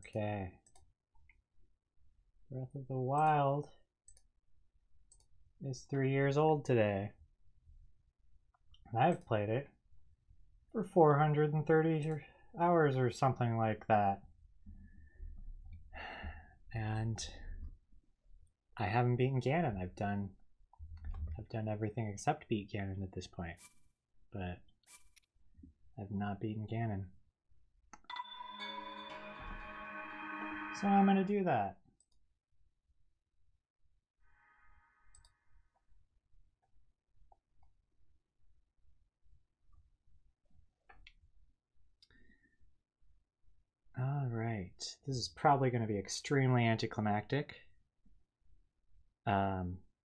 Okay. Breath of the Wild is 3 years old today. And I've played it for 430 hours or something like that. And I haven't beaten Ganon. I've done everything except beat Ganon at this point. But I've not beaten Ganon. So I'm gonna do that. Alright, this is probably going to be extremely anticlimactic.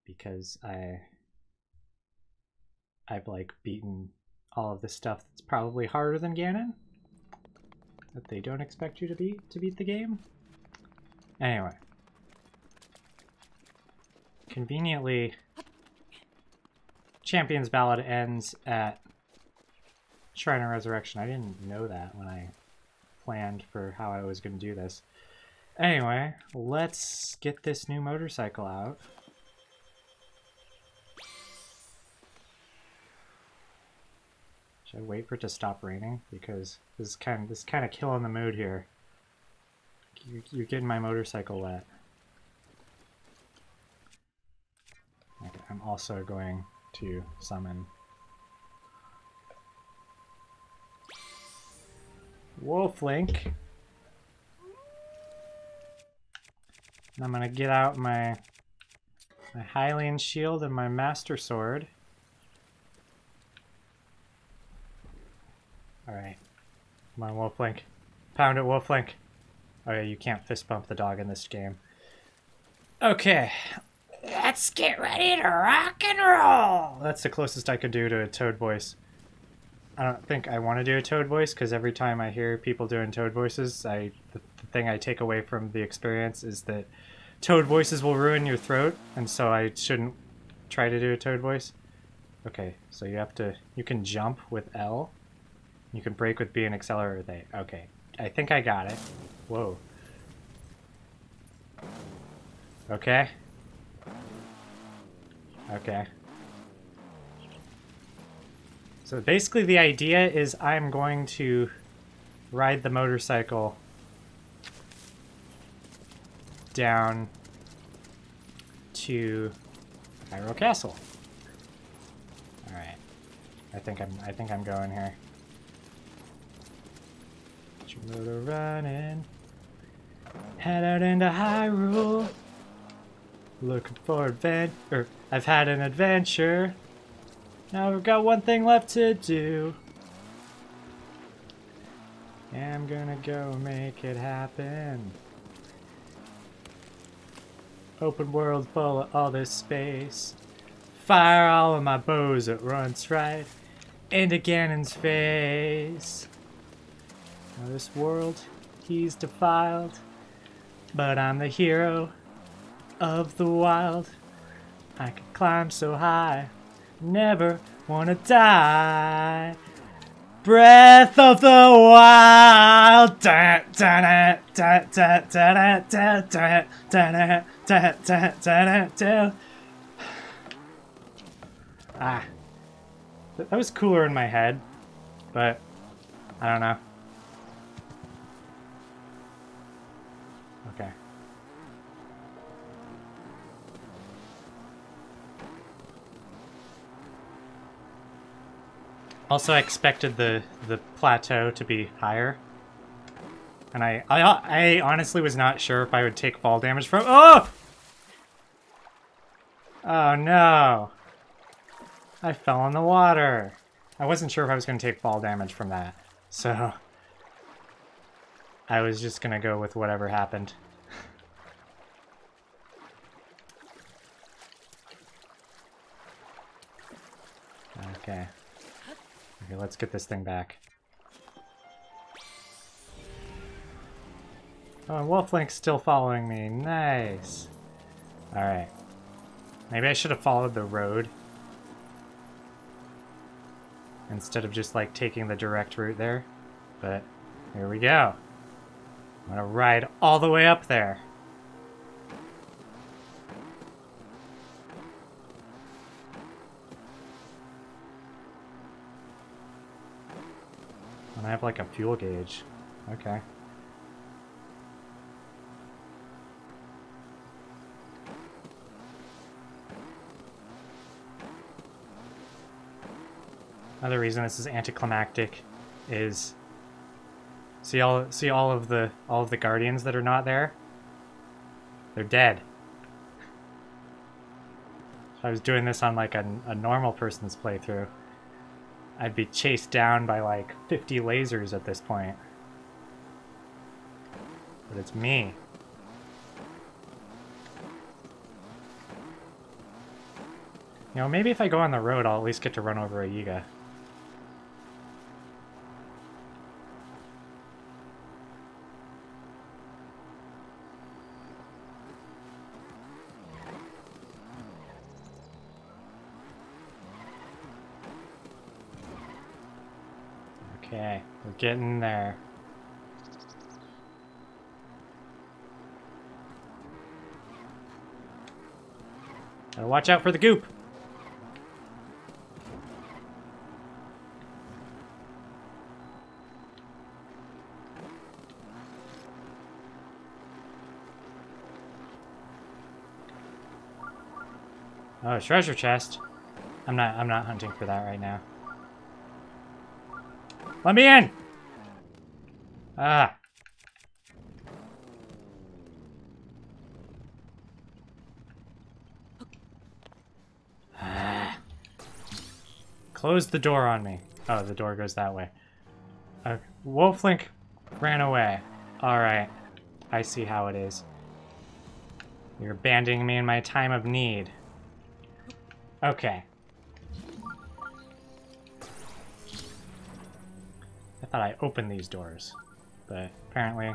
Because I've like beaten all of the stuff that's probably harder than Ganon. That they don't expect you to beat the game. Anyway. Conveniently, Champion's Ballad ends at Shrine of Resurrection. I didn't know that when I planned for how I was going to do this. Anyway, let's get this new motorcycle out. Should I wait for it to stop raining? Because this is kind of killing the mood here. You're getting my motorcycle wet. Okay, I'm also going to summon Wolflink. And I'm gonna get out my Hylian shield and my Master Sword. Alright. Come on, Wolflink. Pound it, Wolflink. Oh yeah, you can't fist bump the dog in this game. Okay. Let's get ready to rock and roll! That's the closest I could do to a Toad voice. I don't think I want to do a Toad voice, because every time I hear people doing Toad voices, the thing I take away from the experience is that Toad voices will ruin your throat, and so I shouldn't try to do a Toad voice. Okay, so you can jump with L, you can brake with B and accelerate with A. Okay, I think I got it. Whoa. Okay. Okay. So basically the idea is I'm going to ride the motorcycle down to Hyrule Castle. All right. I think I'm going here. Get your motor running. Head out into Hyrule. Looking for adventure. I've had an adventure. Now we've got one thing left to do. I'm gonna go make it happen. Open world full of all this space. Fire all of my bows at once, right into Ganon's face. Now this world, he's defiled, but I'm the hero of the wild. I can climb so high, never wanna die. Breath of the Wild. Ah, that was cooler in my head, but I don't know. Okay. Also, I expected the plateau to be higher, and I honestly was not sure if I would take fall damage from. Oh! Oh no! I fell in the water. I wasn't sure if I was going to take fall damage from that, so I was just gonna go with whatever happened. Okay. Okay, let's get this thing back. Oh, and Wolflink's still following me. Nice. Alright. Maybe I should have followed the road instead of just, like, taking the direct route there. But here we go. I'm gonna ride all the way up there. And I have like a fuel gauge. Okay. Another reason this is anticlimactic is see all of the guardians that are not there? They're dead. If I was doing this on like a normal person's playthrough, I'd be chased down by like 50 lasers at this point. But it's me. You know, maybe if I go on the road, I'll at least get to run over a Yiga. Okay, we're getting there. Gotta watch out for the goop. Oh, treasure chest. I'm not hunting for that right now. Let me in! Ah. Close the door on me. Oh, the door goes that way. Wolflink ran away. Alright. I see how it is. You're abandoning me in my time of need. Okay. I thought I opened these doors, but apparently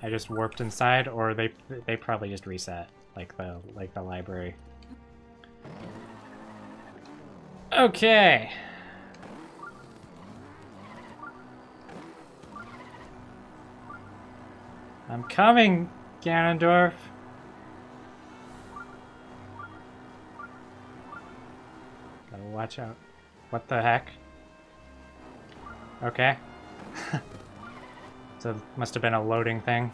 I just warped inside, or they probably just reset, like the library. Okay. I'm coming, Ganondorf. Gotta watch out. What the heck? Okay. So it must have been a loading thing.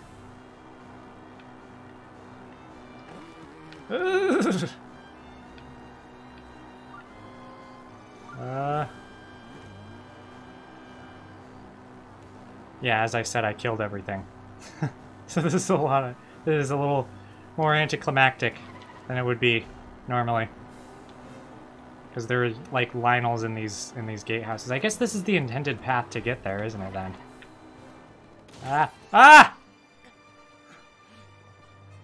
Yeah, as I said, I killed everything. So this is a little more anticlimactic than it would be normally. Because there are like Lionels in these gatehouses. I guess this is the intended path to get there, isn't it then? Ah! Ah!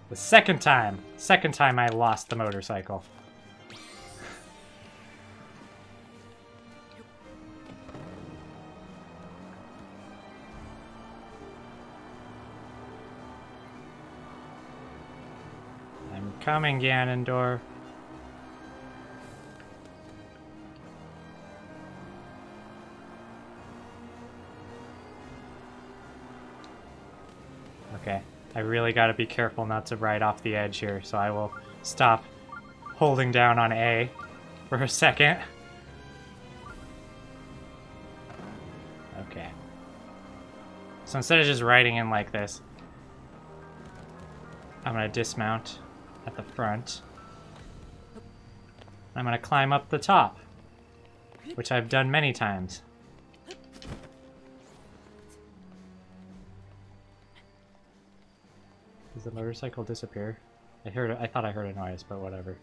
The second time I lost the motorcycle. I'm coming, Ganondorf. Okay, I really gotta be careful not to ride off the edge here, so I will stop holding down on A for a second. Okay. So instead of just riding in like this, I'm gonna dismount at the front. I'm gonna climb up the top, which I've done many times. Does the motorcycle disappear? I thought I heard a noise, but whatever.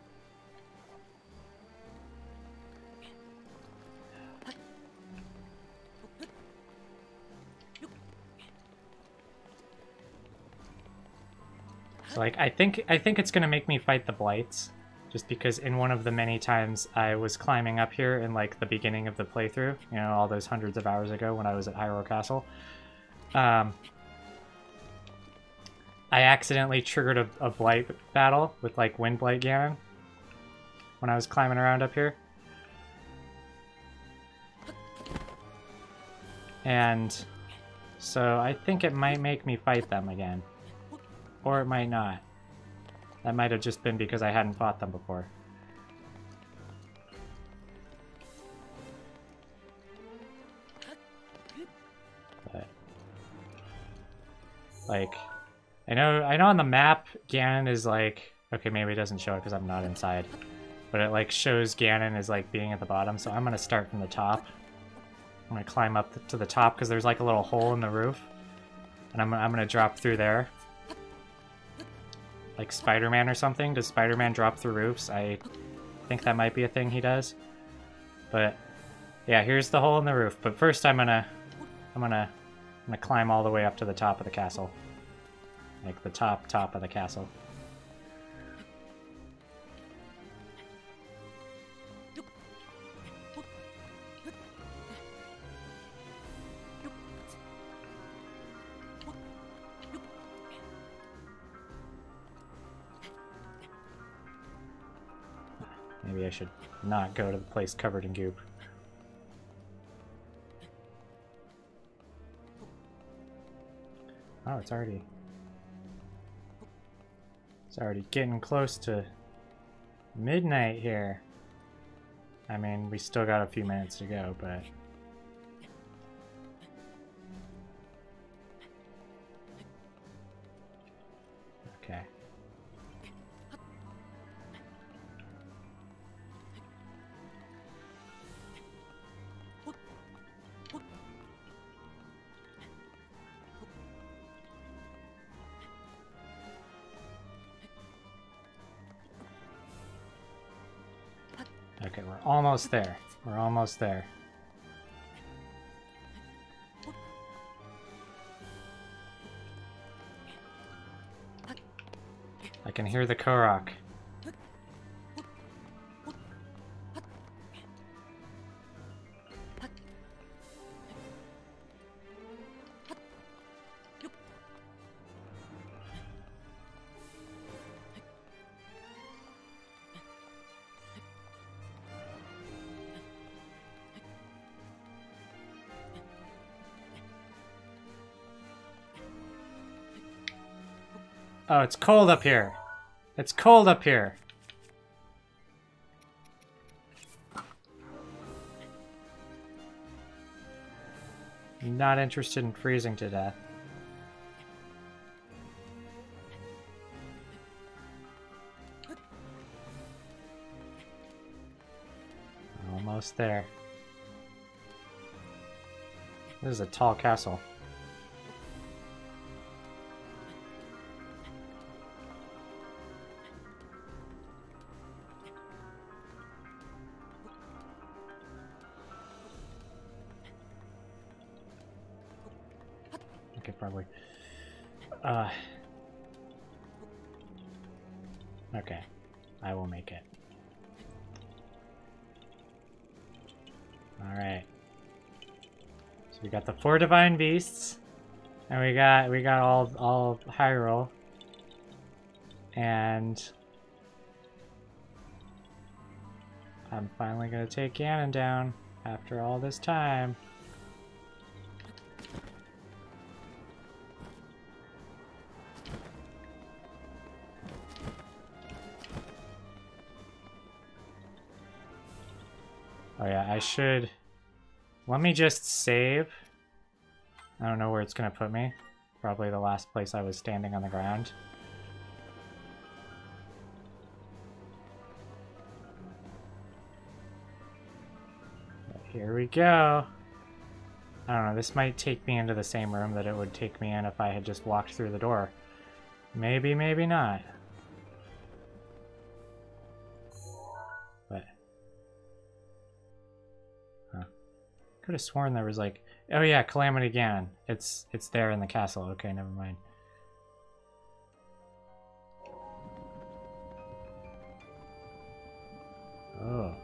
So like I think it's gonna make me fight the blights, just because in one of the many times I was climbing up here in like the beginning of the playthrough, you know, all those hundreds of hours ago when I was at Hyrule Castle. I accidentally triggered a blight battle with like Wind Blight Ganon when I was climbing around up here. And So I think it might make me fight them again. Or it might not. That might have just been because I hadn't fought them before. But, like, I know on the map Ganon is like, okay, maybe it doesn't show it because I'm not inside. But it like shows Ganon as like being at the bottom, so I'm gonna start from the top. I'm gonna climb up to the top because there's like a little hole in the roof. And I'm gonna drop through there. Like Spider-Man or something. Does Spider-Man drop through roofs? I think that might be a thing he does. But yeah, here's the hole in the roof. But first I'm gonna climb all the way up to the top of the castle. Like the top of the castle. Maybe I should not go to the place covered in goop. Oh, it's already getting close to midnight here. I mean, we still got a few minutes to go, but okay. Okay, we're almost there. We're almost there. I can hear the Korok. Oh, it's cold up here. It's cold up here. Not interested in freezing to death. Almost there. This is a tall castle. Probably. Okay. I will make it. Alright. So we got the 4 divine beasts. And we got all Hyrule. And I'm finally gonna take Ganon down after all this time. Oh yeah, I should... Let me just save. I don't know where it's gonna put me. Probably the last place I was standing on the ground. But here we go. I don't know, this might take me into the same room that it would take me in if I had just walked through the door. Maybe, maybe not. But... Could have sworn there was like, oh yeah, Calamity Ganon. It's there in the castle. Okay, never mind. Oh.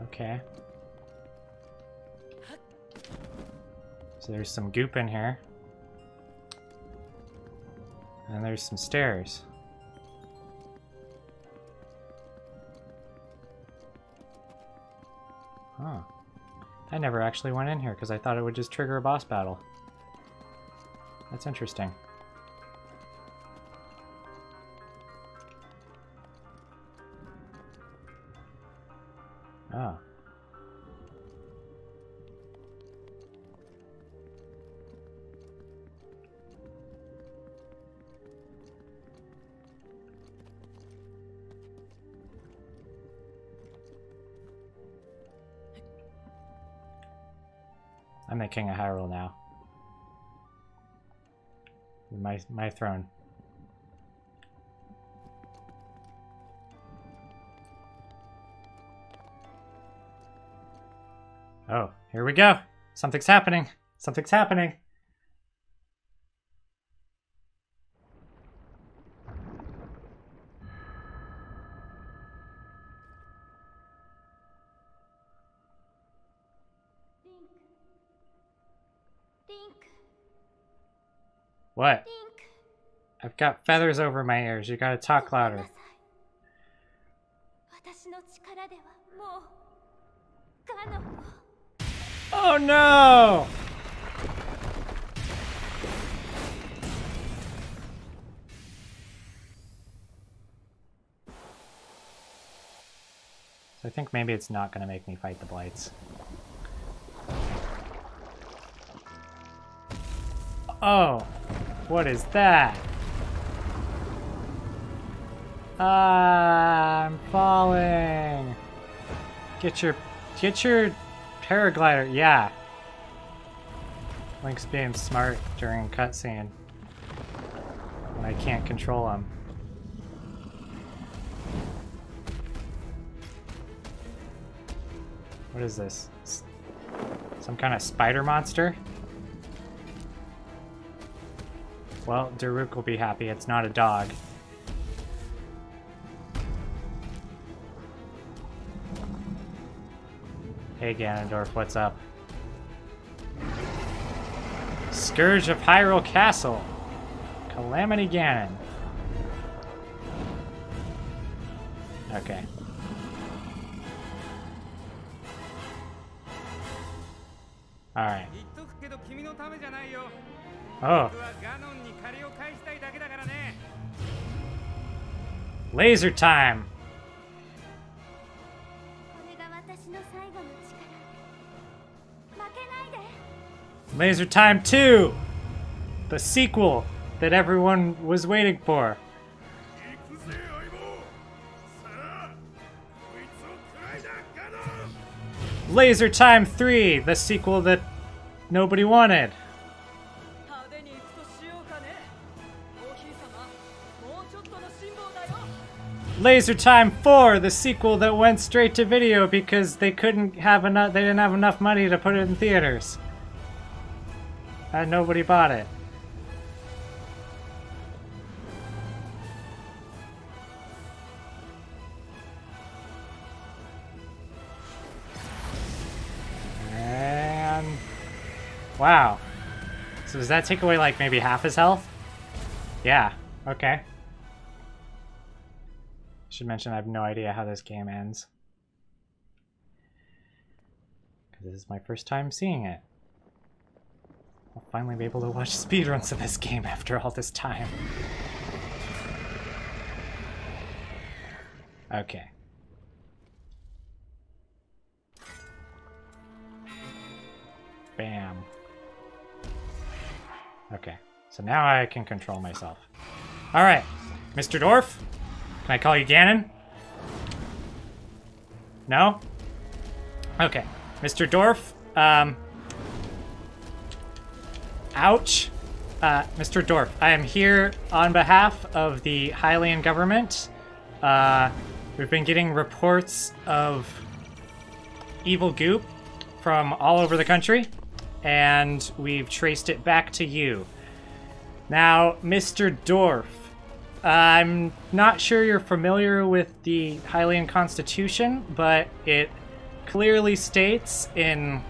Okay. So there's some goop in here. And there's some stairs. Huh. I never actually went in here because I thought it would just trigger a boss battle. That's interesting. Oh. I'm the king of Hyrule now. My throne. Oh, here we go. Something's happening. Something's happening. What? I've got feathers over my ears. You gotta talk louder. Oh no! So I think maybe it's not gonna make me fight the blights. Oh! What is that? Ah, I'm falling. Get your paraglider. Yeah. Link's being smart during cutscene when I can't control him. What is this? Some kind of spider monster? Well, Daruk will be happy. It's not a dog. Hey Ganondorf, what's up? Scourge of Hyrule Castle. Calamity Ganon. Okay. Alright. Oh. Laser time! Laser Time 2! The sequel that everyone was waiting for. Laser Time 3! The sequel that nobody wanted. Laser Time 4, the sequel that went straight to video because they didn't have enough money to put it in theaters. And nobody bought it. And wow. So does that take away like maybe half his health? Yeah, okay. Should mention I have no idea how this game ends. Because this is my first time seeing it. I'll finally be able to watch speedruns of this game after all this time. Okay. Bam. Okay, so now I can control myself. Alright, Mr. Dwarf? Can I call you Ganon? No? Okay. Mr. Dwarf, ouch. Mr. Dwarf, I am here on behalf of the Hylian government. We've been getting reports of evil goop from all over the country, and we've traced it back to you. Now, Mr. Dwarf, I'm not sure you're familiar with the Hylian Constitution, but it clearly states in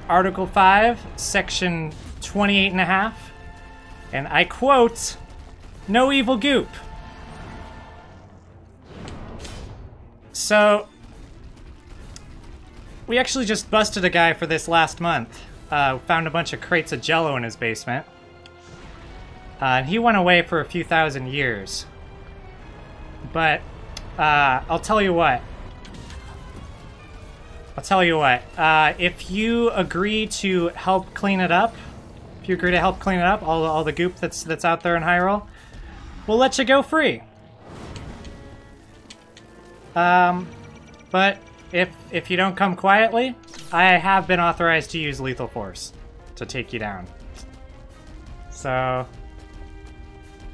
Article 5, Section 28.5, and I quote, "No evil goop." We actually just busted a guy for this last month. Found a bunch of crates of Jell-O in his basement. And he went away for a few thousand years. But, I'll tell you what. If you agree to help clean it up, all the goop that's out there in Hyrule, we'll let you go free. But if you don't come quietly, I have been authorized to use lethal force to take you down. So,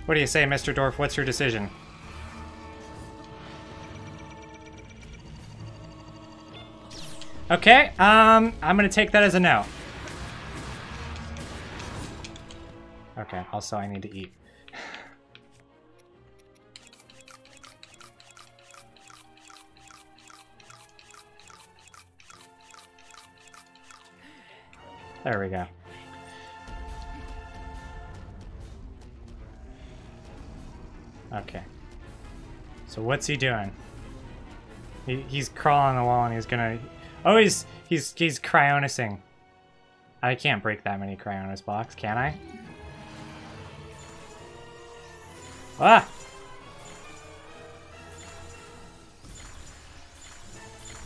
what do you say, Mr. Dwarf? What's your decision? Okay, I'm gonna take that as a no. Okay, also I need to eat. There we go. Okay. So what's he doing? He's crawling on the wall and he's gonna... Oh, he's cryonising. I can't break that many cryonis blocks, can I? Ah!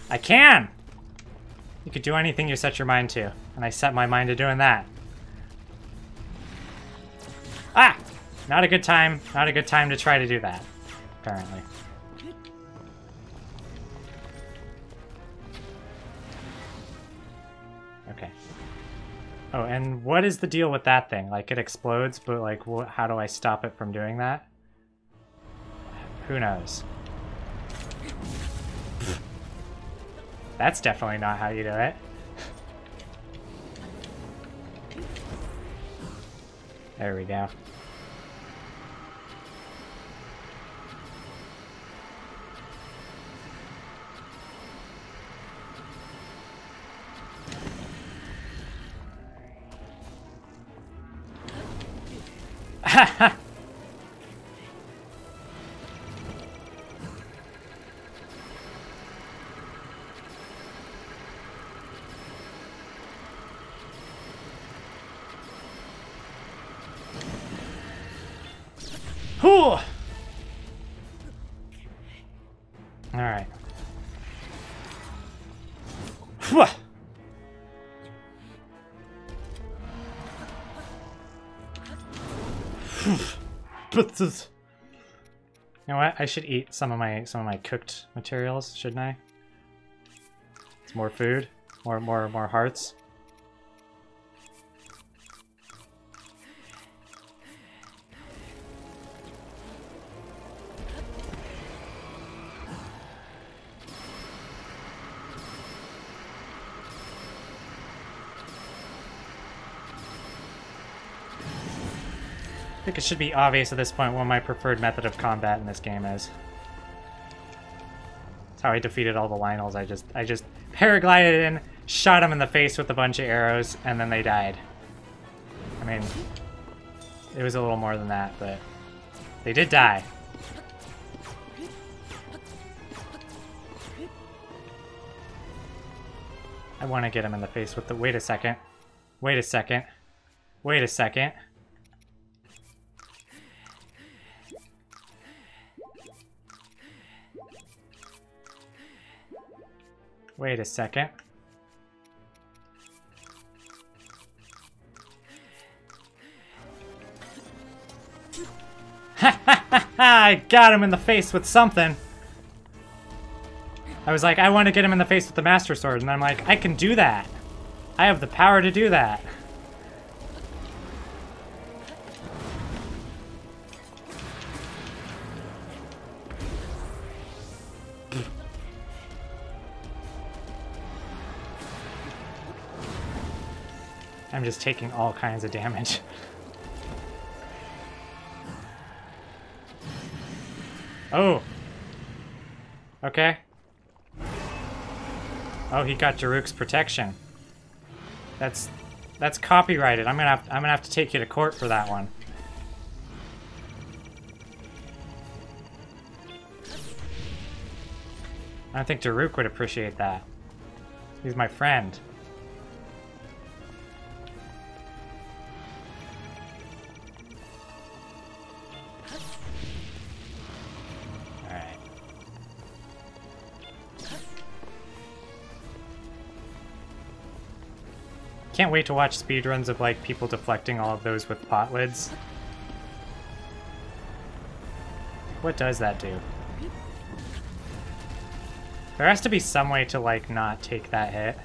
I can! You could do anything you set your mind to, and I set my mind to doing that. Ah! Not a good time. Not a good time to try to do that, apparently. Okay. Oh, and what is the deal with that thing? Like, it explodes, but, like, how do I stop it from doing that? Who knows? That's definitely not how you do it. There we go. Ha! All right. But this... You know what? I should eat some of my cooked materials, shouldn't I? It's more food, more hearts. I think it should be obvious at this point what my preferred method of combat in this game is. That's how I defeated all the Lionels. I just paraglided in, shot them in the face with a bunch of arrows, and then they died. I mean, it was a little more than that, but they did die. I want to get him in the face with the... Wait a second. Wait a second. Wait a second. Wait a second. Ha ha ha ha! I got him in the face with something. I was like, I want to get him in the face with the Master Sword, and I'm like, I can do that. I have the power to do that. I'm just taking all kinds of damage. Oh. Okay. Oh, he got Daruk's protection. That's copyrighted. I'm gonna have to take you to court for that one. I don't think Daruk would appreciate that. He's my friend. Alright. Can't wait to watch speedruns of, like, people deflecting all of those with pot lids. What does that do? There has to be some way to, like, not take that hit.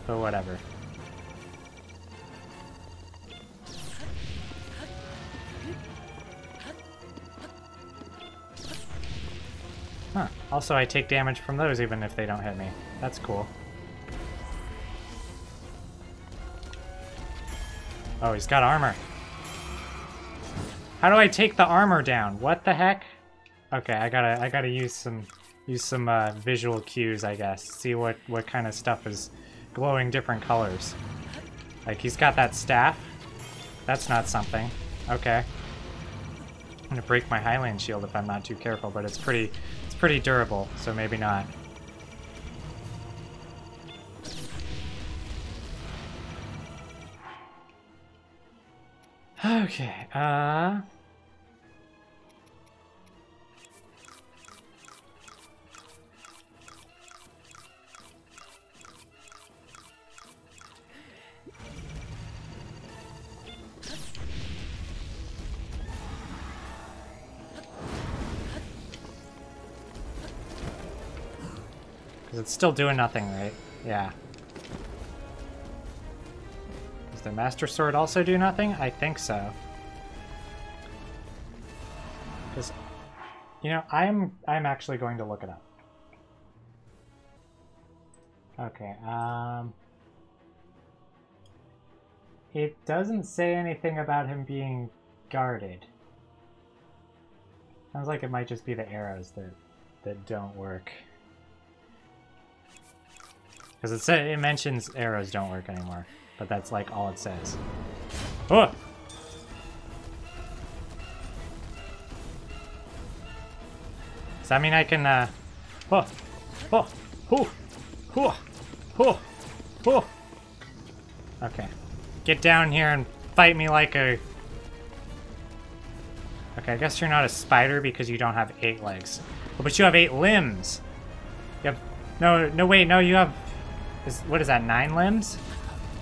But whatever. Huh. Also, I take damage from those even if they don't hit me. That's cool. Oh, he's got armor. How do I take the armor down? What the heck? Okay, I gotta use some visual cues, I guess. See what kind of stuff is glowing different colors. Like, he's got that staff. That's not something. Okay. I'm gonna break my Highland shield if I'm not too careful, but it's pretty durable, so maybe not. Okay, because it's still doing nothing, right? Yeah. Does the Master Sword also do nothing? I think so. Because, you know, I'm actually going to look it up. Okay, it doesn't say anything about him being guarded. Sounds like it might just be the arrows that don't work. Because it mentions arrows don't work anymore, but that's like all it says. Oh! Does that mean I can, oh! Oh! Oh! Oh! Oh! Oh! Okay. Get down here and fight me like a... Okay, I guess you're not a spider because you don't have 8 legs. Oh, but you have 8 limbs! You have... No, wait, no, you have... What is that, 9 limbs?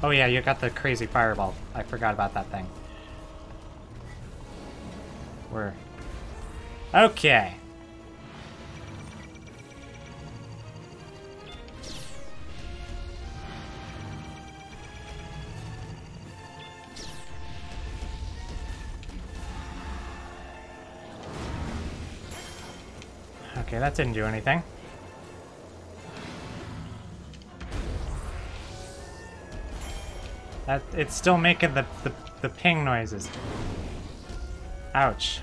Oh yeah, you got the crazy fireball. I forgot about that thing. Where? Okay. Okay, that didn't do anything. It's still making the ping noises. Ouch.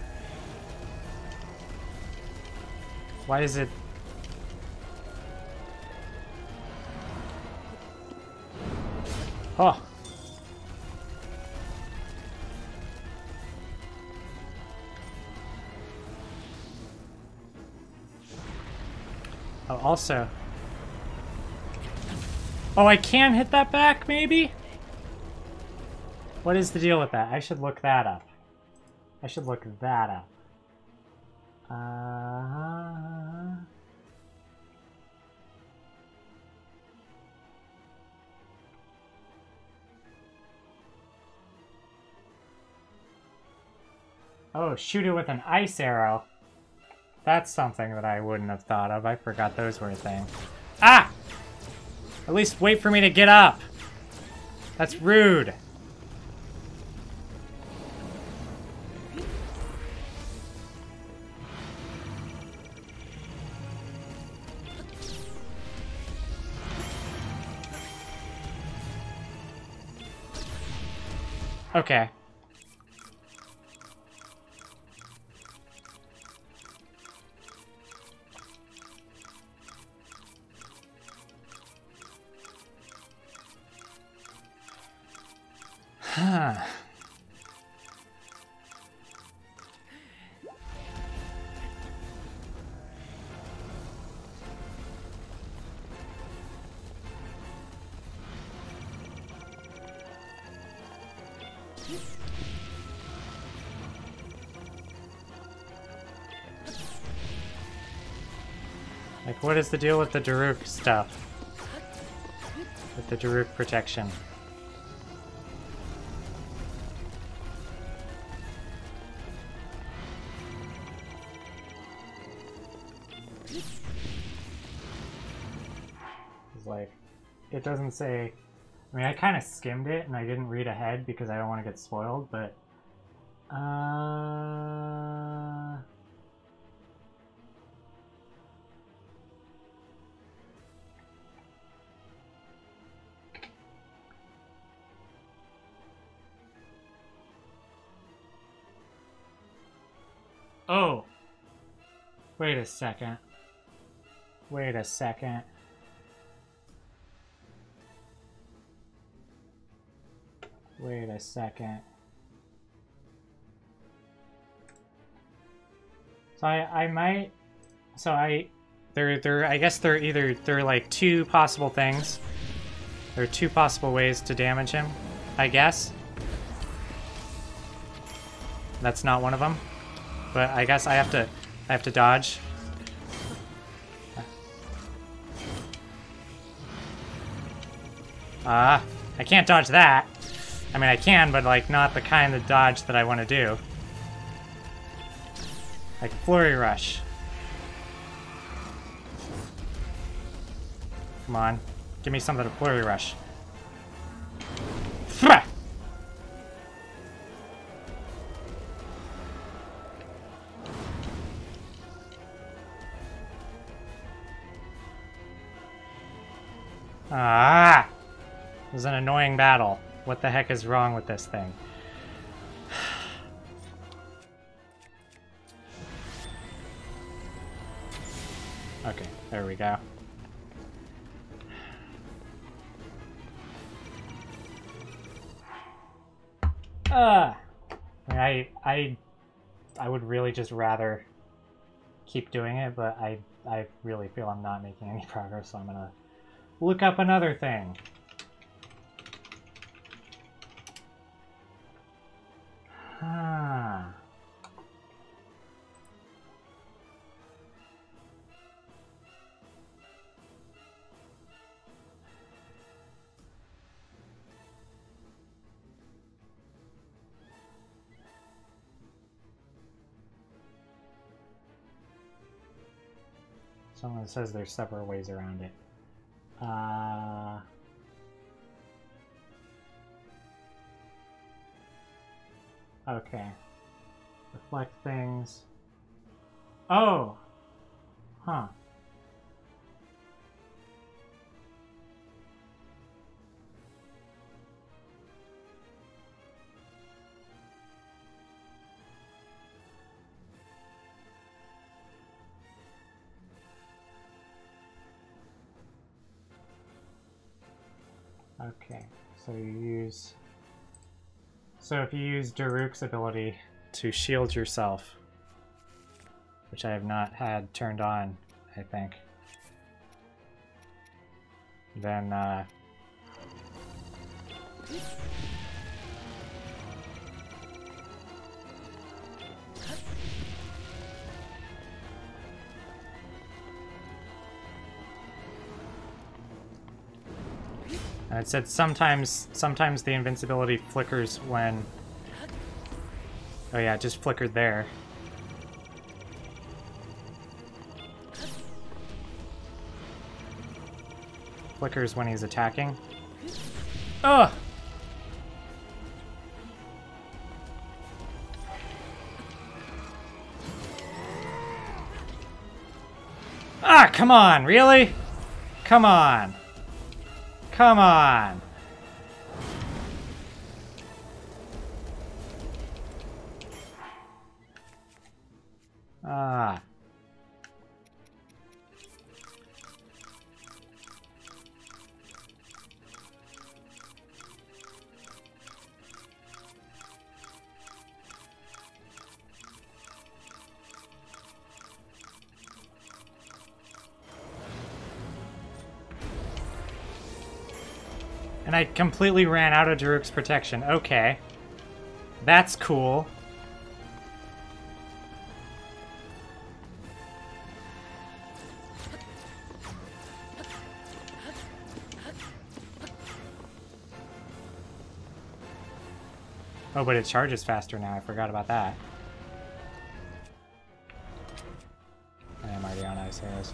Why is it... Oh. Oh, also... Oh, I can hit that back, maybe? What is the deal with that? I should look that up. I should look that up. Oh, shoot it with an ice arrow. That's something that I wouldn't have thought of. I forgot those were a thing. Ah! At least wait for me to get up. That's rude. Okay. Huh. Like, what is the deal with the Daruk stuff? With the Daruk protection? It's like, it doesn't say... I mean, I kind of skimmed it and I didn't read ahead because I don't want to get spoiled, but... Oh! Wait a second. Wait a second. Wait a second. So I might... So I guess they're like two possible things. There are two possible ways to damage him, I guess. That's not one of them. But I guess I have to dodge. I can't dodge that. I mean, I can, but like not the kind of dodge that I want to do. Like Flurry Rush. Come on. Give me something to Flurry Rush. Frah! Ah! It was an annoying battle. What the heck is wrong with this thing? Okay, there we go. I would really just rather keep doing it, but I really feel I'm not making any progress, so I'm gonna look up another thing. Ah. Someone says there's several ways around it. Okay. Reflect things. Oh! Huh. Okay, so you use... So if you use Daruk's ability to shield yourself, which I have not had turned on, I think, then it said sometimes the invincibility flickers when... Oh yeah, it just flickered there. Flickers when he's attacking. Ugh! Ah, come on, really? Come on. Come on! Ah. And I completely ran out of Daruk's protection. Okay. That's cool. Oh, but it charges faster now. I forgot about that. I am already on ice arrows.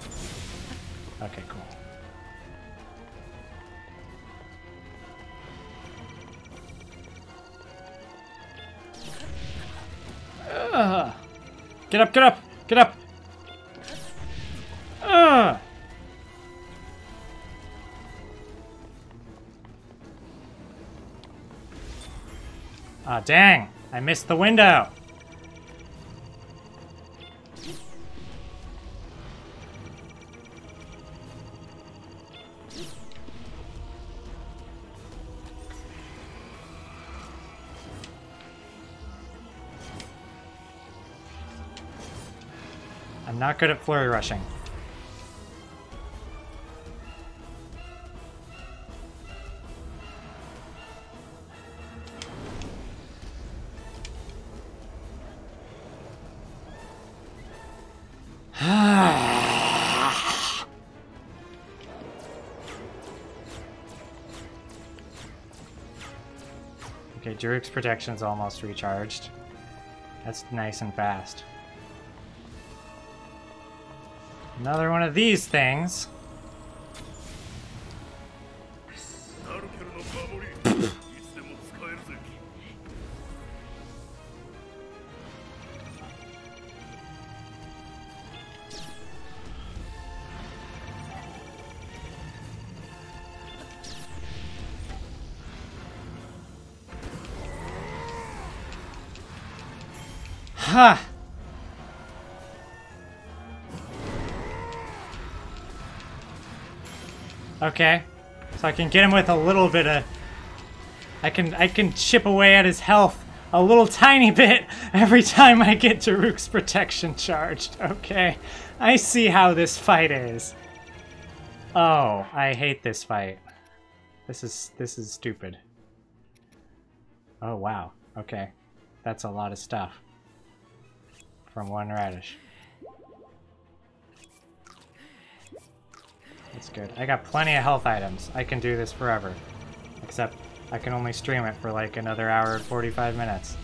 Okay, cool. Get up, get up, get up! Ah, dang! I missed the window! I'm not good at flurry rushing. Okay, Jaruk's protection's almost recharged. That's nice and fast. Another one of these things. Ha! Okay, so I can get him with a little bit of... I can chip away at his health a little tiny bit every time I get Daruk's protection charged. Okay, I see how this fight is. Oh, I hate this fight. This is stupid. Oh wow. Okay, that's a lot of stuff from one radish. That's good. I got plenty of health items. I can do this forever. Except I can only stream it for like another hour and 45 minutes.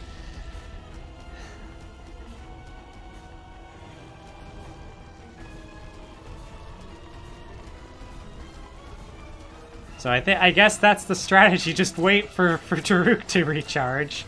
So I guess that's the strategy. Just wait for Daruk to recharge.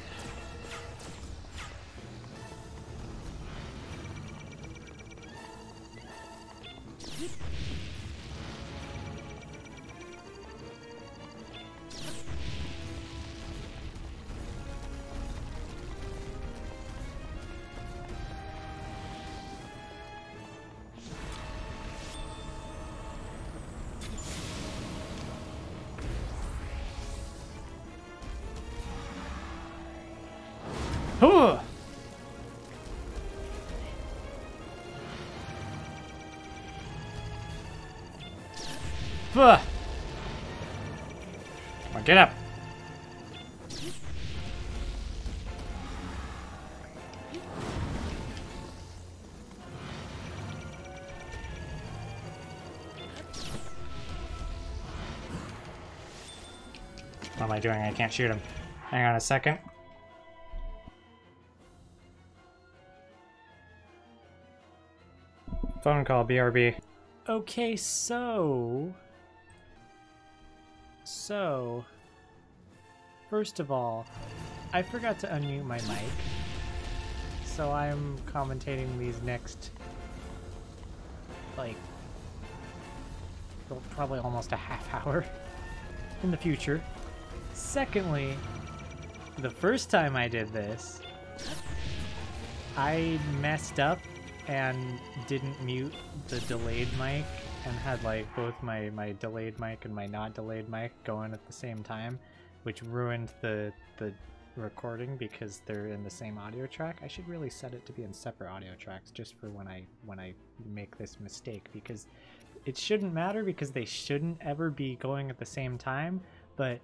Huh. Come on, get up. What am I doing? I can't shoot him. Hang on a second. Phone call, BRB. Okay, so, first of all, I forgot to unmute my mic, so I'm commentating these next, like, probably almost a half hour in the future. Secondly, the first time I did this, I messed up and didn't mute the delayed mic and had like both my delayed mic and my not delayed mic going at the same time, which ruined the recording because they're in the same audio track. I should really set it to be in separate audio tracks just for when I make this mistake, because it shouldn't matter because they shouldn't ever be going at the same time, but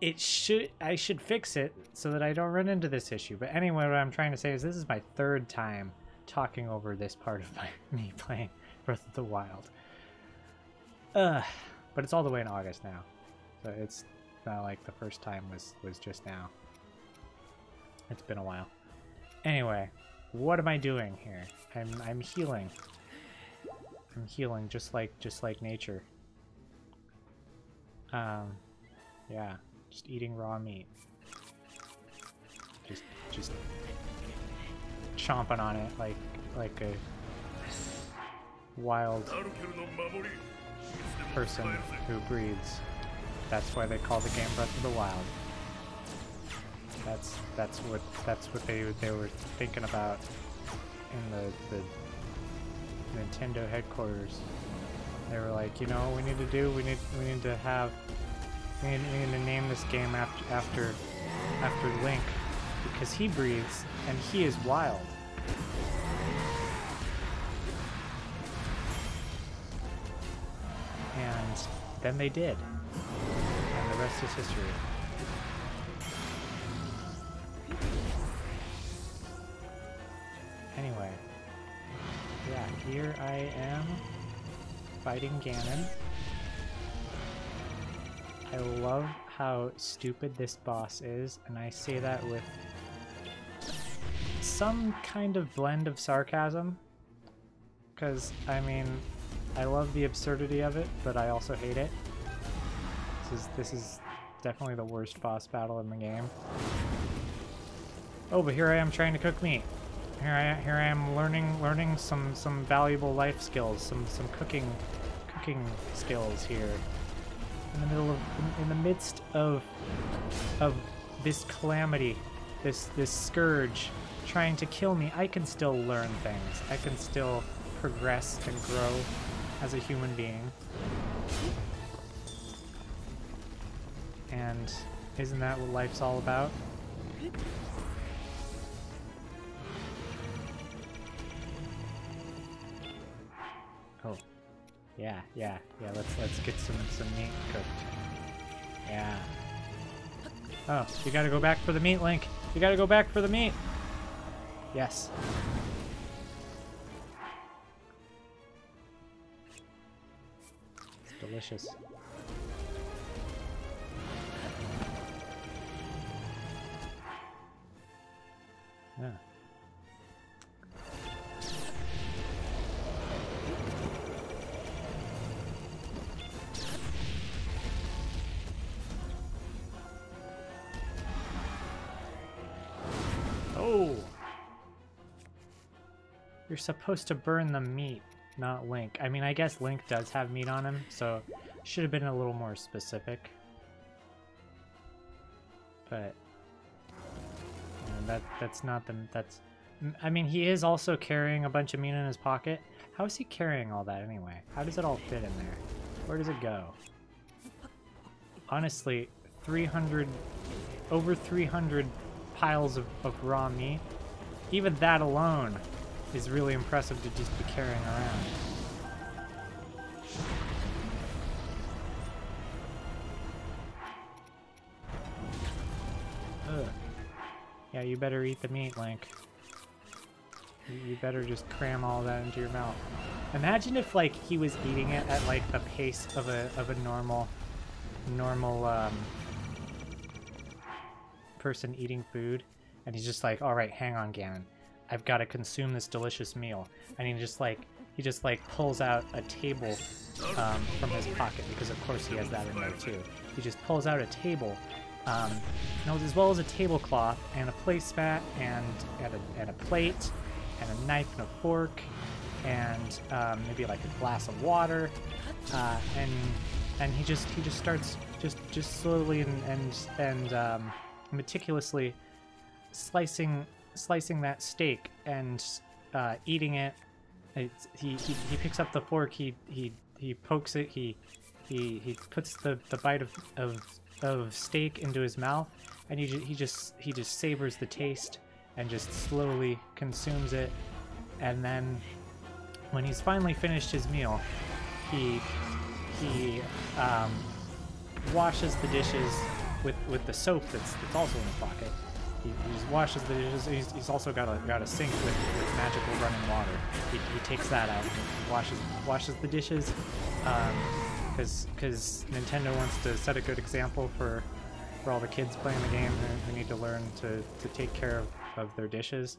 I should fix it so that I don't run into this issue. But anyway, what I'm trying to say is this is my third time talking over this part of me playing Breath of the Wild. But it's all the way in August now, so it's not like the first time was just now. It's been a while. Anyway, what am I doing here? I'm healing. I'm healing just like nature. Yeah, just eating raw meat. Just chomping on it like a wild person who breathes. That's why they call the game Breath of the Wild. That's what they were thinking about in the Nintendo headquarters. They were like, you know what we need to do? We need to name this game after Link, because he breathes and he is wild. And then they did. And the rest is history. Anyway. Yeah, here I am fighting Ganon. I love how stupid this boss is, and I say that with some kind of blend of sarcasm. Because, I mean, I love the absurdity of it, but I also hate it. This is definitely the worst boss battle in the game. Oh, but here I am trying to cook meat. Here I am learning some valuable life skills, some cooking skills here. In the midst of this calamity, this scourge trying to kill me, I can still learn things. I can still progress and grow as a human being. And isn't that what life's all about? Oh. Yeah. Let's get some meat cooked. Yeah. Oh, you gotta go back for the meat, Link. You gotta go back for the meat. Yes. It's delicious. Yeah. Oh! You're supposed to burn the meat, not Link. I mean, I guess Link does have meat on him, so should have been a little more specific. But that's not the I mean, he is also carrying a bunch of meat in his pocket. How is he carrying all that anyway? How does it all fit in there? Where does it go? Honestly, over 300 piles of raw meat. Even that alone is really impressive to just be carrying around. Ugh. Yeah, you better eat the meat, Link. You better just cram all that into your mouth. Imagine if, like, he was eating it at, like, the pace of a normal person eating food, and he's just like, all right, hang on, Ganon, I've got to consume this delicious meal. And he just pulls out a table from his pocket, because of course he has that in there too. He just pulls out a table, as well as a tablecloth and a placemat and a plate and a knife and a fork and maybe like a glass of water, and he just starts just slowly and meticulously slicing that steak and eating it. He picks up the fork, he pokes it, he puts the bite of steak into his mouth, and he just savors the taste and just slowly consumes it. And then when he's finally finished his meal, he washes the dishes with the soap that's also in his pocket. He just washes the dishes. He's also got a sink with magical running water. He takes that out and he washes the dishes, because Nintendo wants to set a good example for all the kids playing the game who need to learn to take care of their dishes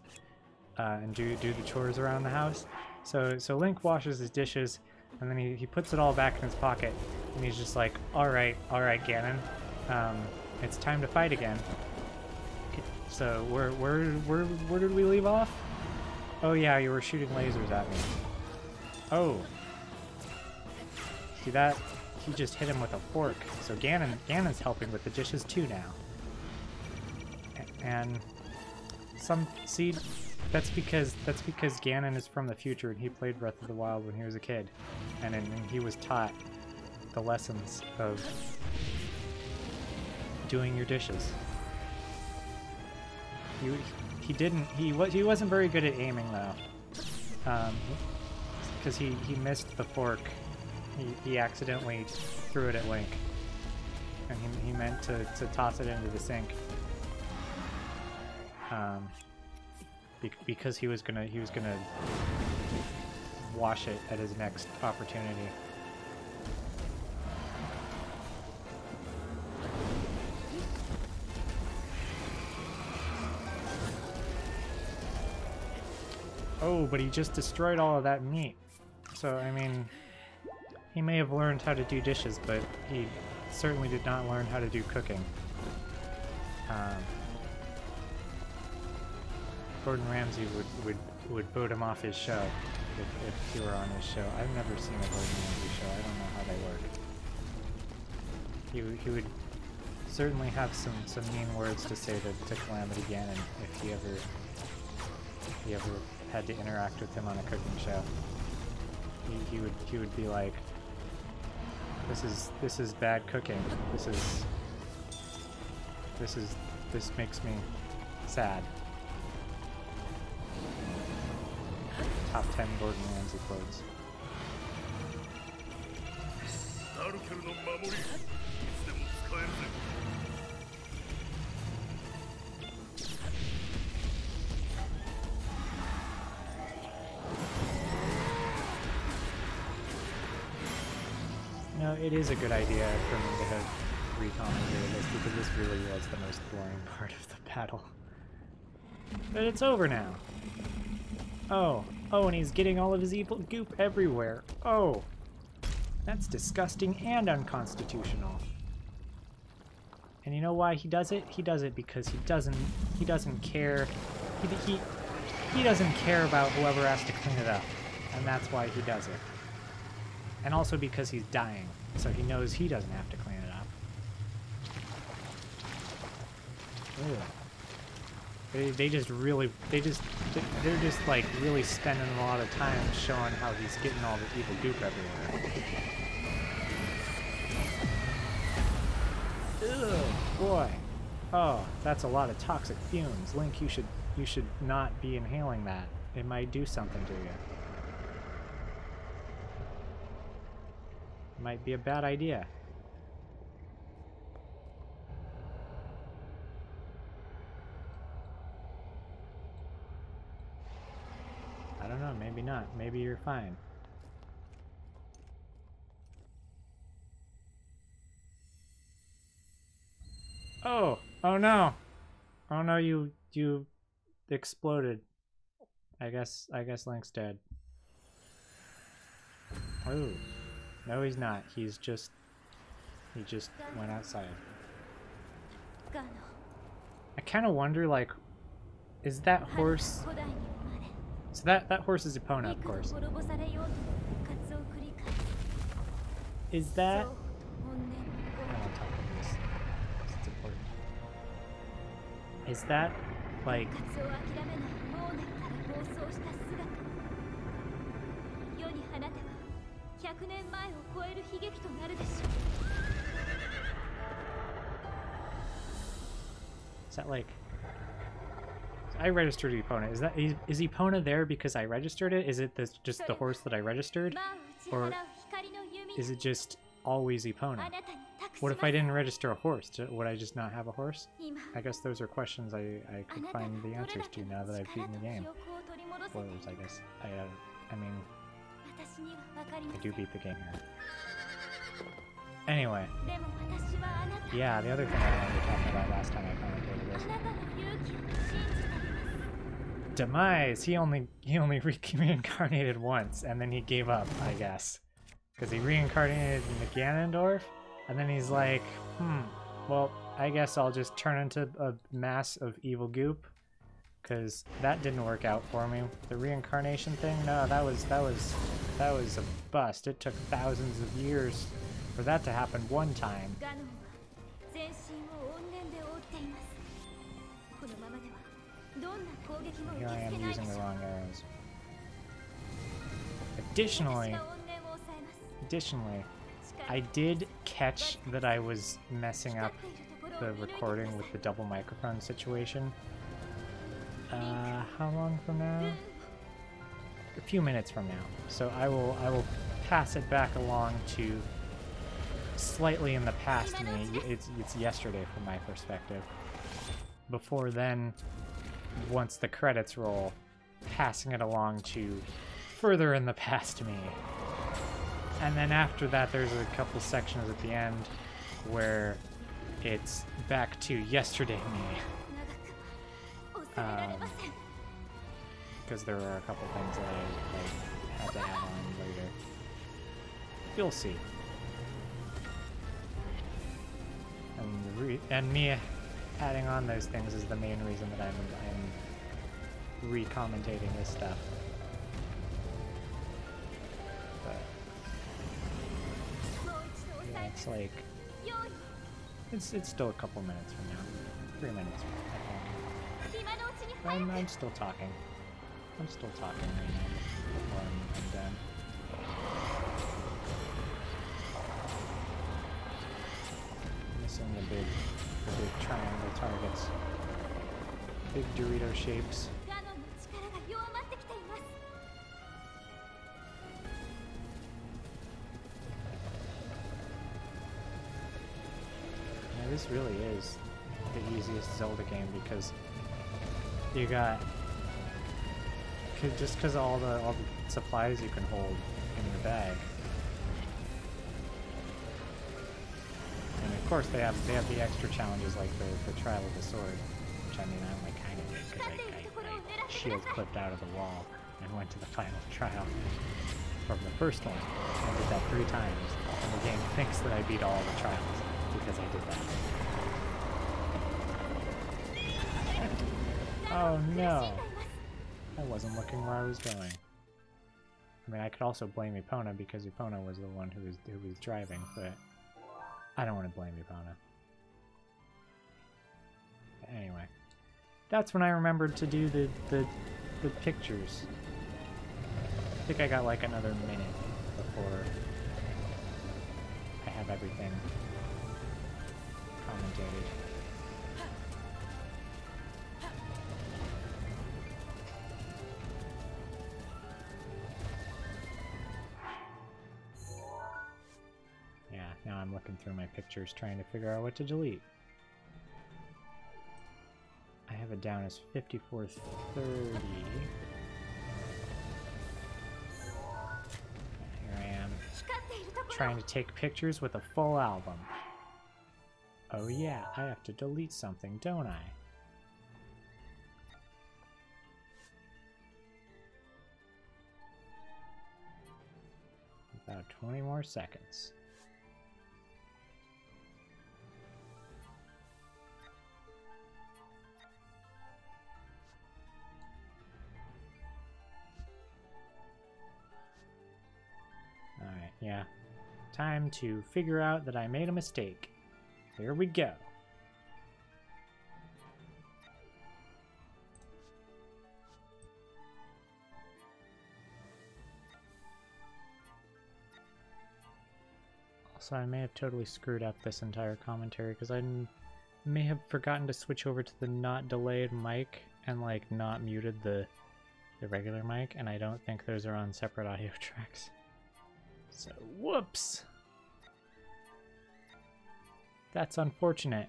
and do the chores around the house. So Link washes his dishes, and then he puts it all back in his pocket, and he's just like, all right, Ganon, it's time to fight again. So where did we leave off? Oh yeah, you were shooting lasers at me. Oh, see that? He just hit him with a fork. So Ganon's helping with the dishes too now. And that's because Ganon is from the future and he played Breath of the Wild when he was a kid, and he was taught the lessons of doing your dishes. He wasn't very good at aiming though, because he missed the fork. He accidentally threw it at Link, and he meant to toss it into the sink, because he was gonna wash it at his next opportunity. Oh, but he just destroyed all of that meat. So, I mean, he may have learned how to do dishes, but he certainly did not learn how to do cooking. Gordon Ramsay would vote him off his show if he were on his show. I've never seen a Gordon Ramsay show. I don't know how they work. He would certainly have some mean words to say to Calamity Ganon if he ever had to interact with him on a cooking show. He would be like, this is bad cooking. This makes me sad. Top 10 Gordon Ramsay quotes. No, it is a good idea for me to have recommented this, because this really was the most boring part of the battle. But it's over now. Oh, and he's getting all of his evil goop everywhere. Oh, that's disgusting and unconstitutional. And you know why he does it? He does it because he doesn't care. He doesn't care about whoever has to clean it up, and that's why he does it. And also because he's dying, so he knows he doesn't have to clean it up. Ugh. They're just like really spending a lot of time showing how he's getting all the evil goop everywhere. Ugh, boy. Oh, that's a lot of toxic fumes. Link, you should not be inhaling that. It might do something to you. Might be a bad idea. I don't know, maybe not. Maybe you're fine. Oh no. Oh no, you exploded. I guess Link's dead. Oh. No, he's not. He just went outside. I kind of wonder, like, is that horse... So that horse is Epona, of course. Is that... I don't want to talk about this. It's important. Is that, like... Is that like... I registered Epona. Is Epona there because I registered it? Is it just the horse that I registered? Or is it just always Epona? What if I didn't register a horse? Would I just not have a horse? I guess those are questions I could find the answers to now that I've beaten the game. Spoilers, I guess. I mean, I do beat the game here. Anyway. Yeah, the other thing I wanted to talk about last time I commentated was Demise. He only reincarnated once, and then he gave up, I guess. Because he reincarnated in the Ganondorf, and then he's like, well, I guess I'll just turn into a mass of evil goop. Because that didn't work out for me. The reincarnation thing, no, that was a bust. It took thousands of years for that to happen one time. Here I am using the wrong arrows. Additionally, I did catch that I was messing up the recording with the double microphone situation. How long from now? A few minutes from now. So I will pass it back along to slightly in the past me. It's yesterday from my perspective. Before then, once the credits roll, passing it along to further in the past me. And then after that, there's a couple sections at the end where it's back to yesterday me. Because there were a couple things that I had to add on later. You'll see. And me adding on those things is the main reason that I'm re-commentating this stuff. But yeah, it's like it's still a couple minutes from now. 3 minutes from now. I'm still talking. I'm still talking right now before I'm done. Missing the big triangle targets. Big Dorito shapes. Yeah, this really is the easiest Zelda game because you got just because all the supplies you can hold in your bag, and of course they have the extra challenges like the trial of the sword, which I mean I only kind of did because I shield clipped out of the wall and went to the final trial from the first one. I did that 3 times, and the game thinks that I beat all the trials because I did that. Oh no! I wasn't looking where I was going. I mean, I could also blame Epona because Epona was the one who was driving, but I don't want to blame Epona. But anyway, that's when I remembered to do the pictures. I think I got like another minute before I have everything commentated. Yeah, now I'm looking through my pictures trying to figure out what to delete. I have it down as 5430. Here I am, trying to take pictures with a full album. Oh yeah, I have to delete something, don't I? About 20 more seconds. Alright, yeah. Time to figure out that I made a mistake. Here we go. Also, I may have totally screwed up this entire commentary because I may have forgotten to switch over to the not delayed mic and like not muted the regular mic, and I don't think those are on separate audio tracks. So, whoops! That's unfortunate.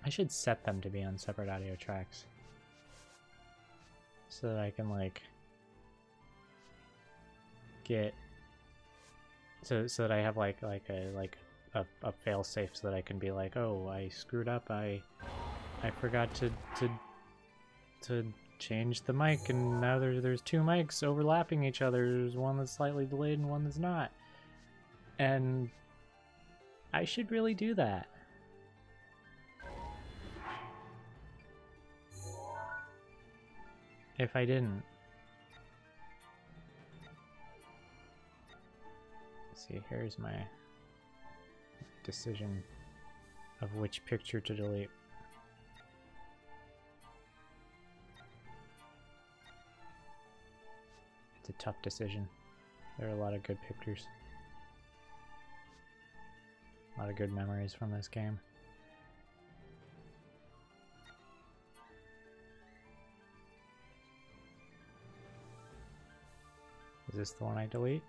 I should set them to be on separate audio tracks so that I can like get so that I have like a fail safe so that I can be like, oh, I screwed up, I forgot to change the mic, and now there's two mics overlapping each other. There's one that's slightly delayed and one that's not, and I should really do that. If I didn't. Let's see, here's my decision of which picture to delete. It's a tough decision. There are a lot of good pictures. A lot of good memories from this game. Is this the one I delete?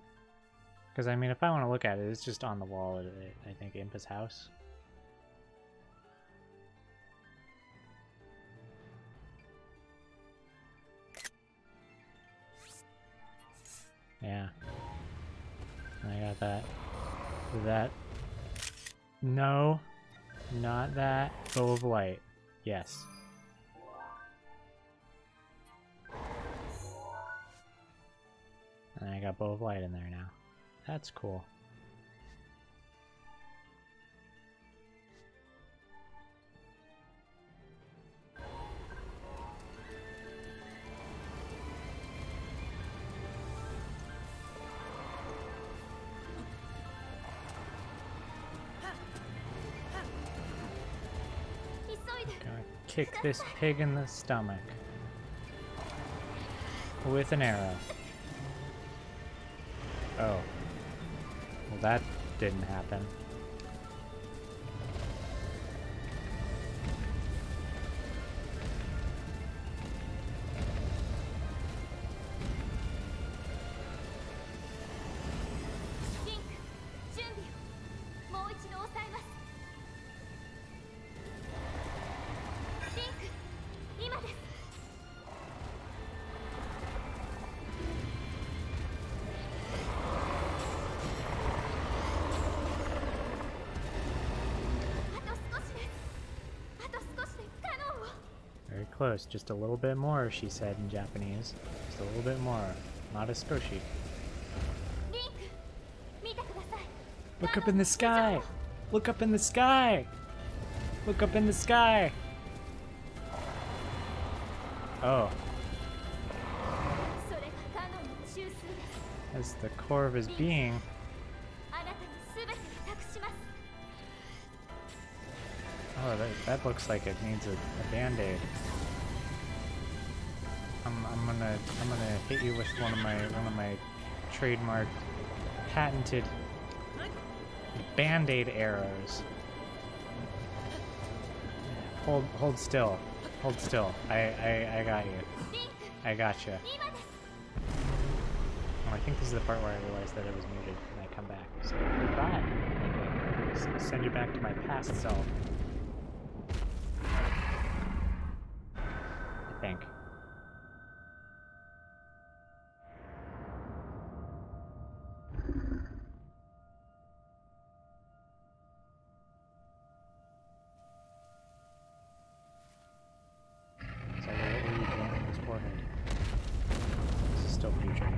Because, I mean, if I want to look at it, it's just on the wall at, I think, Impa's house. Yeah. I got that. That. No. Not that. Bow of Light. Yes. And I got Bow of Light in there now. That's cool. Gonna kick this pig in the stomach with an arrow. Oh. Well, that didn't happen. Close, just a little bit more, she said in Japanese. Just a little bit more, not a skoshi. Look up in the sky! Look up in the sky! Look up in the sky! Oh. As the core of his being. Oh, that looks like it needs a band-aid. I'm gonna hit you with one of my trademarked, patented band-aid arrows. Hold still. Hold still. I got you. I got you. Oh, I think this is the part where I realized that it was muted and I come back. So goodbye. Okay. Send you back to my past self. I think. So what were you doing on his forehead? This is still future me.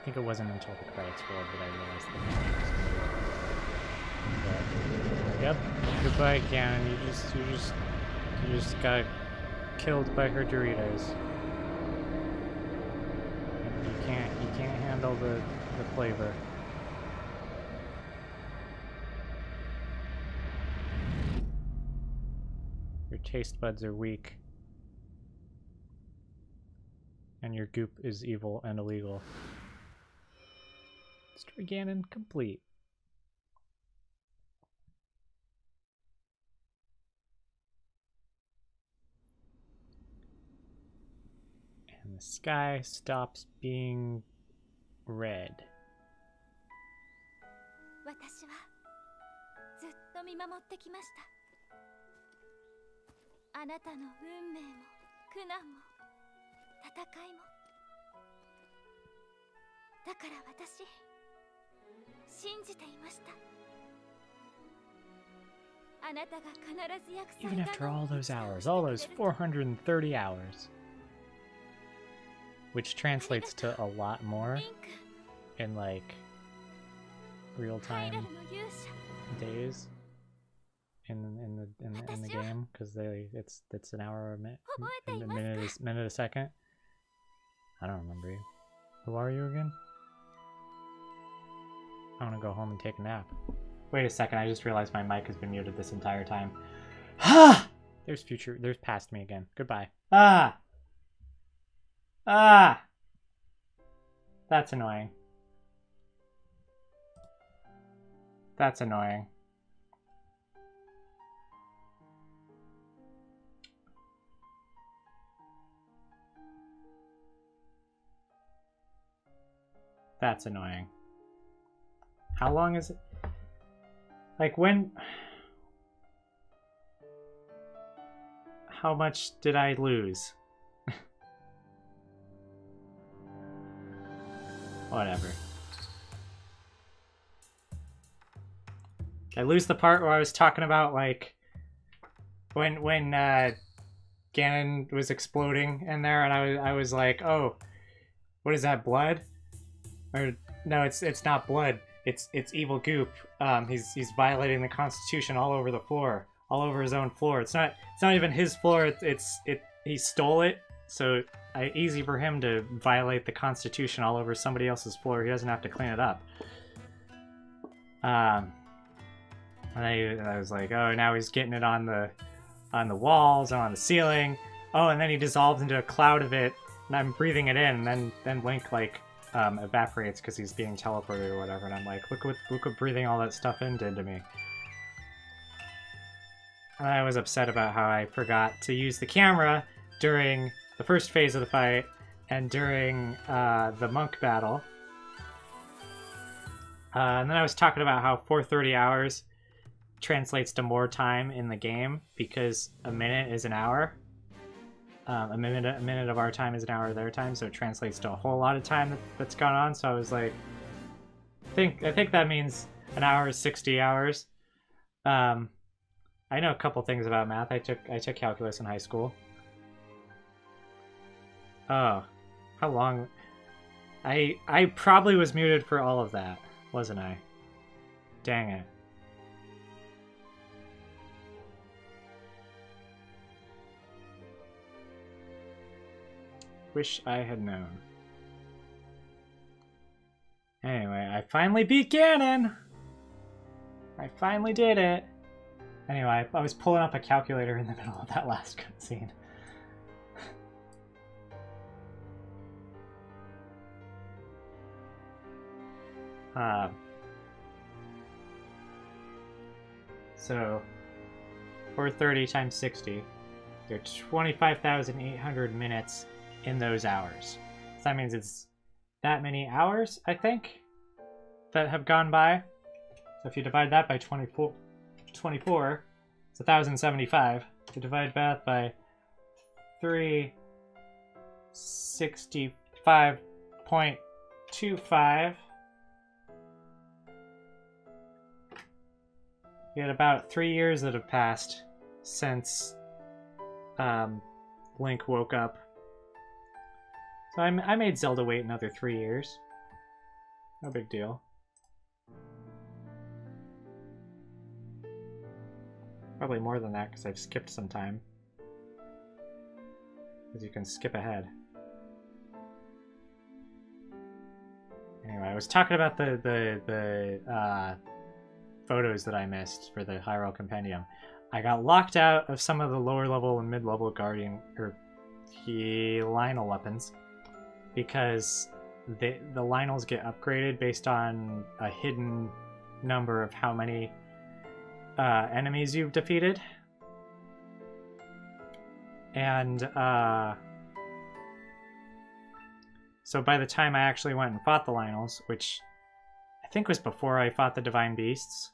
think it wasn't until the credits rolled that I realized that. But, yep. Goodbye, Ganon. You just got killed by her Doritos. You can't handle the flavor. Your taste buds are weak. And your goop is evil and illegal. Story Ganon complete. And the sky stops being red. 私はずっと見守ってきました。あなたの運命も苦難も戦いも。だから私信じていました。あなたが必ず約束。 Even after all those hours, all those 430 hours, which translates to a lot more in like real-time days in the game, because it's an hour a minute a second. I don't remember you. Who are you again? I want to go home and take a nap. Wait a second, I just realized my mic has been muted this entire time. Ha! There's past me again. Goodbye. Ah! Ah! That's annoying. That's annoying. That's annoying. How long is it? Like when? How much did I lose? Whatever. Did I lose the part where I was talking about like when Ganon was exploding in there, and I was like, oh, what is that, blood? Or no, it's not blood. It's evil goop. He's violating the Constitution all over the floor, all over his own floor. It's not even his floor. He stole it, so easy for him to violate the Constitution all over somebody else's floor. He doesn't have to clean it up. And I was like, oh, now he's getting it on the walls and on the ceiling. Oh, and then he dissolves into a cloud of it, and I'm breathing it in, and then Link like evaporates because he's being teleported or whatever, and I'm like, look what breathing all that stuff in did to me. And I was upset about how I forgot to use the camera during the first phase of the fight and during the monk battle. And then I was talking about how 430 hours translates to more time in the game because a minute is an hour. A minute of our time is an hour of their time, so it translates to a whole lot of time that's gone on. So I was like, I think that means an hour is 60 hours. I know a couple things about math. I took calculus in high school. Oh, how long? I probably was muted for all of that, wasn't I? Dang it. Wish I had known. Anyway, I finally beat Ganon! I finally did it! Anyway, I was pulling up a calculator in the middle of that last cutscene. So, 430 times 60. There are 25,800 minutes in those hours. So that means it's that many hours, I think, that have gone by. So if you divide that by 24, it's 1,075. If you divide that by 365.25, you had about 3 years that have passed since Link woke up. So I made Zelda wait another 3 years. No big deal. Probably more than that because I've skipped some time. Because you can skip ahead. Anyway, I was talking about the photos that I missed for the Hyrule Compendium. I got locked out of some of the lower level and mid level Guardian or Lionel weapons because the Lionels get upgraded based on a hidden number of how many enemies you've defeated. And so by the time I actually went and fought the Lionels, which I think was before I fought the Divine Beasts,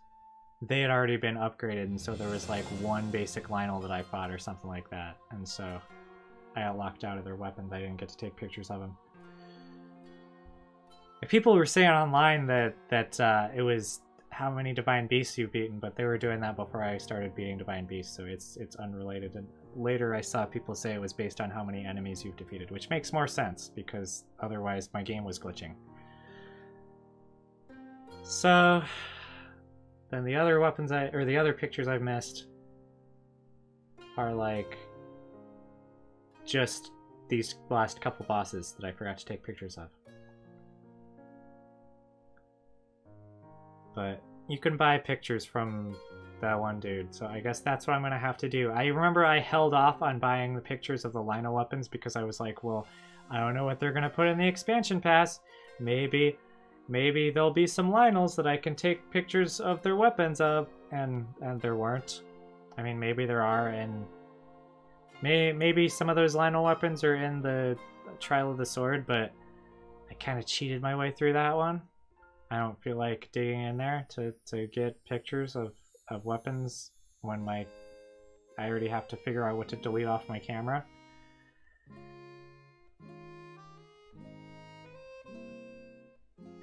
they had already been upgraded, and so there was like one basic Lionel that I fought or something like that. And so I got locked out of their weapons. I didn't get to take pictures of them. People were saying online that it was how many Divine Beasts you've beaten, but they were doing that before I started beating Divine Beasts, so it's unrelated. And later I saw people say it was based on how many enemies you've defeated, which makes more sense, because otherwise my game was glitching. So then the other weapons the other pictures I've missed are like just these last couple bosses that I forgot to take pictures of. But you can buy pictures from that one dude, so I guess that's what I'm gonna have to do. I remember I held off on buying the pictures of the Lionel weapons because I was like, well, I don't know what they're gonna put in the expansion pass. Maybe there'll be some Lionels that I can take pictures of their weapons of, and there weren't. I mean, maybe there are, and maybe some of those Lionel weapons are in the Trial of the Sword, but I kind of cheated my way through that one. I don't feel like digging in there to get pictures of weapons when I already have to figure out what to delete off my camera.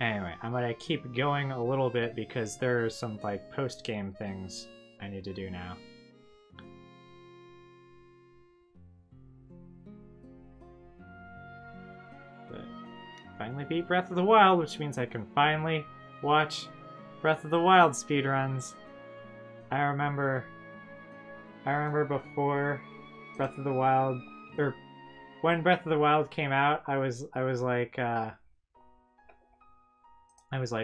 Anyway, I'm gonna keep going a little bit because there are some like post-game things I need to do now. But finally beat Breath of the Wild, which means I can finally watch Breath of the Wild speedruns. I remember before Breath of the Wild, or when Breath of the Wild came out, I was like,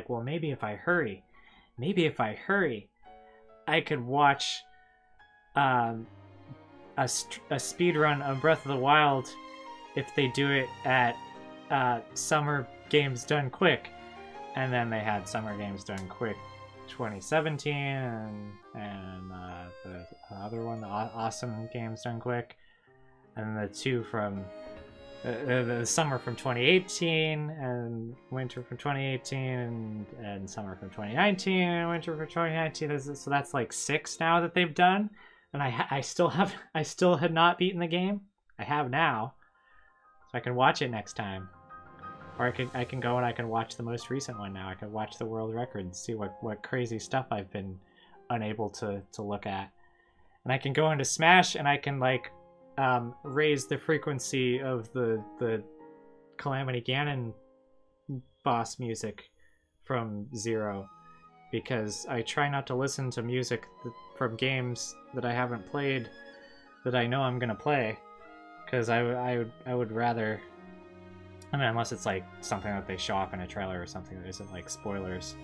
well, maybe if I hurry, I could watch a speedrun of Breath of the Wild if they do it at Summer Games Done Quick. And then they had Summer Games Done Quick 2017 and the other one, the Awesome Games Done Quick, and the two from the summer from 2018 and winter from 2018 and summer from 2019 and winter from 2019. So that's like 6 now that they've done, and I still had not beaten the game. I have now, so I can watch it next time. Or I can go and I can watch the most recent one now. I can watch the world record and see what crazy stuff I've been unable to look at. And I can go into Smash and I can like raise the frequency of the Calamity Ganon boss music from 0, because I try not to listen to music from games that I haven't played that I know I'm gonna play, because I would rather. I mean, unless it's like something that they show off in a trailer or something that isn't like spoilers.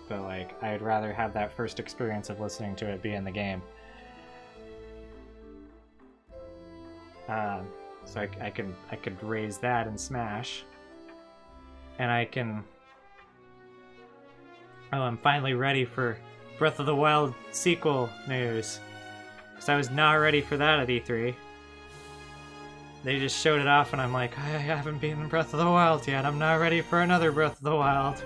But like, I'd rather have that first experience of listening to it be in the game. So I could raise that in Smash. And I can... Oh, I'm finally ready for Breath of the Wild sequel news. Because I was not ready for that at E3. They just showed it off and I'm like, I haven't beaten Breath of the Wild yet. I'm not ready for another Breath of the Wild.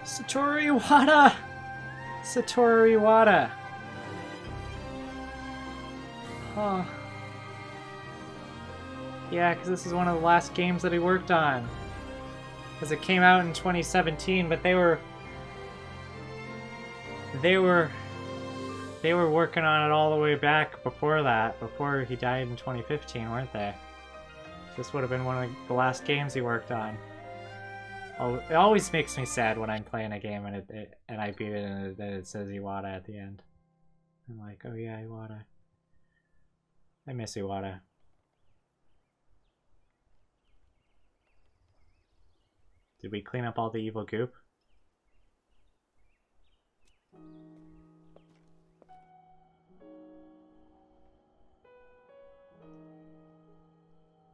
Satoru Iwata! Satoru Iwata! Huh. Yeah, because this is one of the last games that he worked on. Because it came out in 2017, but they were They were working on it all the way back before that, before he died in 2015, weren't they? This would have been one of the last games he worked on. Oh, it always makes me sad when I'm playing a game and I beat it and it says Iwata at the end. I'm like, oh yeah, Iwata. I miss Iwata. Did we clean up all the evil goop?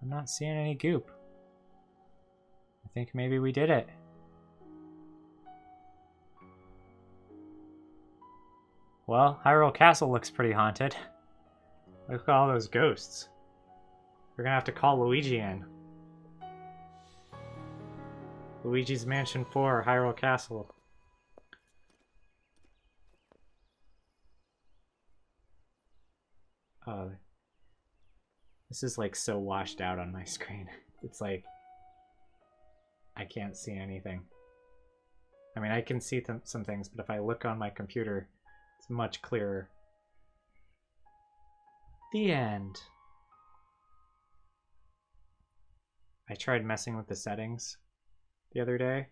I'm not seeing any goop. I think maybe we did it. Well, Hyrule Castle looks pretty haunted. Look at all those ghosts. We're gonna have to call Luigi in. Luigi's Mansion 4, Hyrule Castle. Oh, this is like so washed out on my screen. It's like I can't see anything. I mean, I can see some things, but if I look on my computer, it's much clearer. The end. I tried messing with the settings the other day.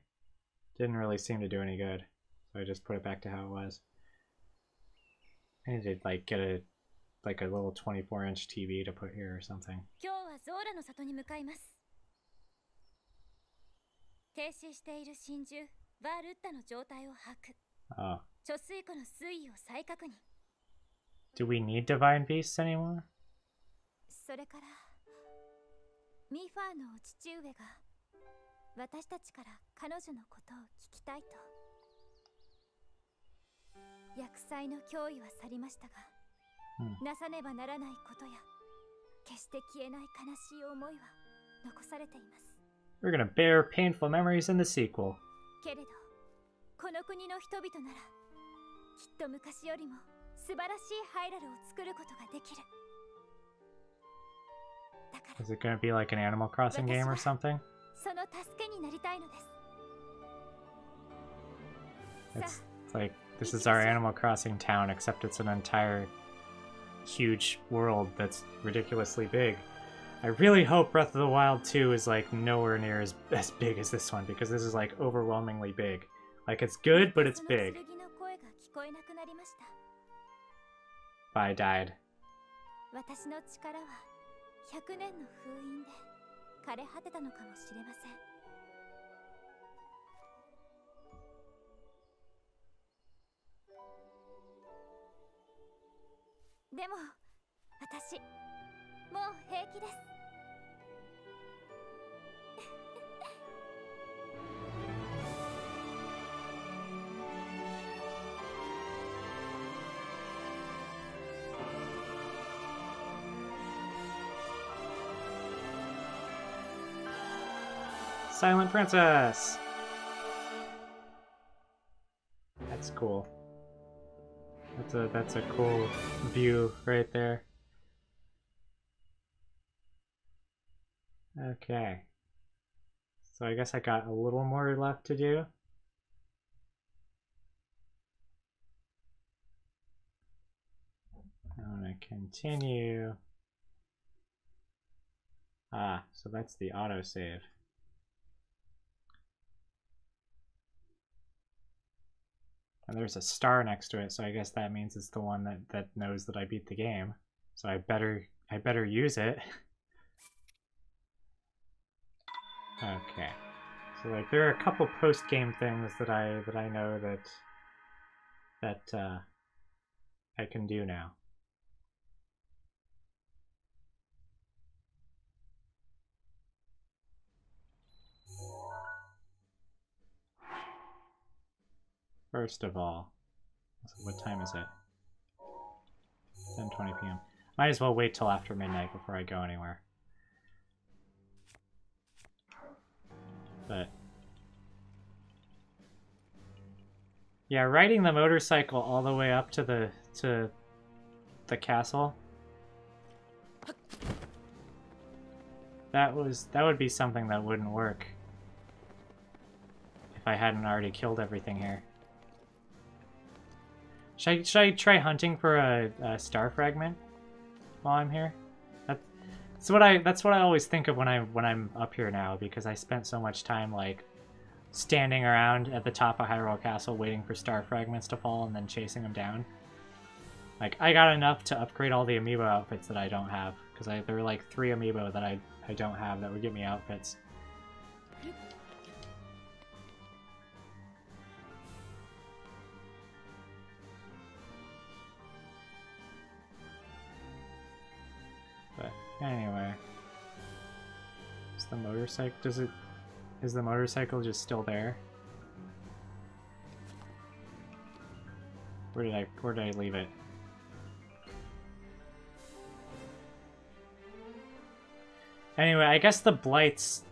Didn't really seem to do any good, so I just put it back to how it was. I need to like get a little 24-inch TV to put here or something. Oh. Do we need Divine Beasts anymore? We're gonna bear painful memories in the sequel. Is it gonna be like an Animal Crossing game or something? It's like, this is our Animal Crossing town, except it's an entire huge world that's ridiculously big. I really hope Breath of the Wild 2 is like nowhere near as big as this one, because this is like overwhelmingly big. Like, it's good, but it's big. I died. Silent Princess! That's cool. That's a cool view right there. Okay. So I guess I got a little more left to do. I want to continue. Ah, so that's the autosave. And there's a star next to it, so I guess that means it's the one that knows that I beat the game. So I better use it. Okay. So like there are a couple post-game things that I know that I can do now. First of all, what time is it? 10:20 p.m. Might as well wait till after midnight before I go anywhere. But yeah, riding the motorcycle all the way up to the castle. That would be something that wouldn't work if I hadn't already killed everything here. Should I try hunting for a star fragment while I'm here? That's what I always think of when I'm up here now, because I spent so much time like standing around at the top of Hyrule Castle waiting for star fragments to fall and then chasing them down. Like, I got enough to upgrade all the amiibo outfits that I don't have, because there were like 3 amiibo that I don't have that would give me outfits. But anyway, is the motorcycle, is the motorcycle just still there? Where did I leave it? Anyway, I guess the blights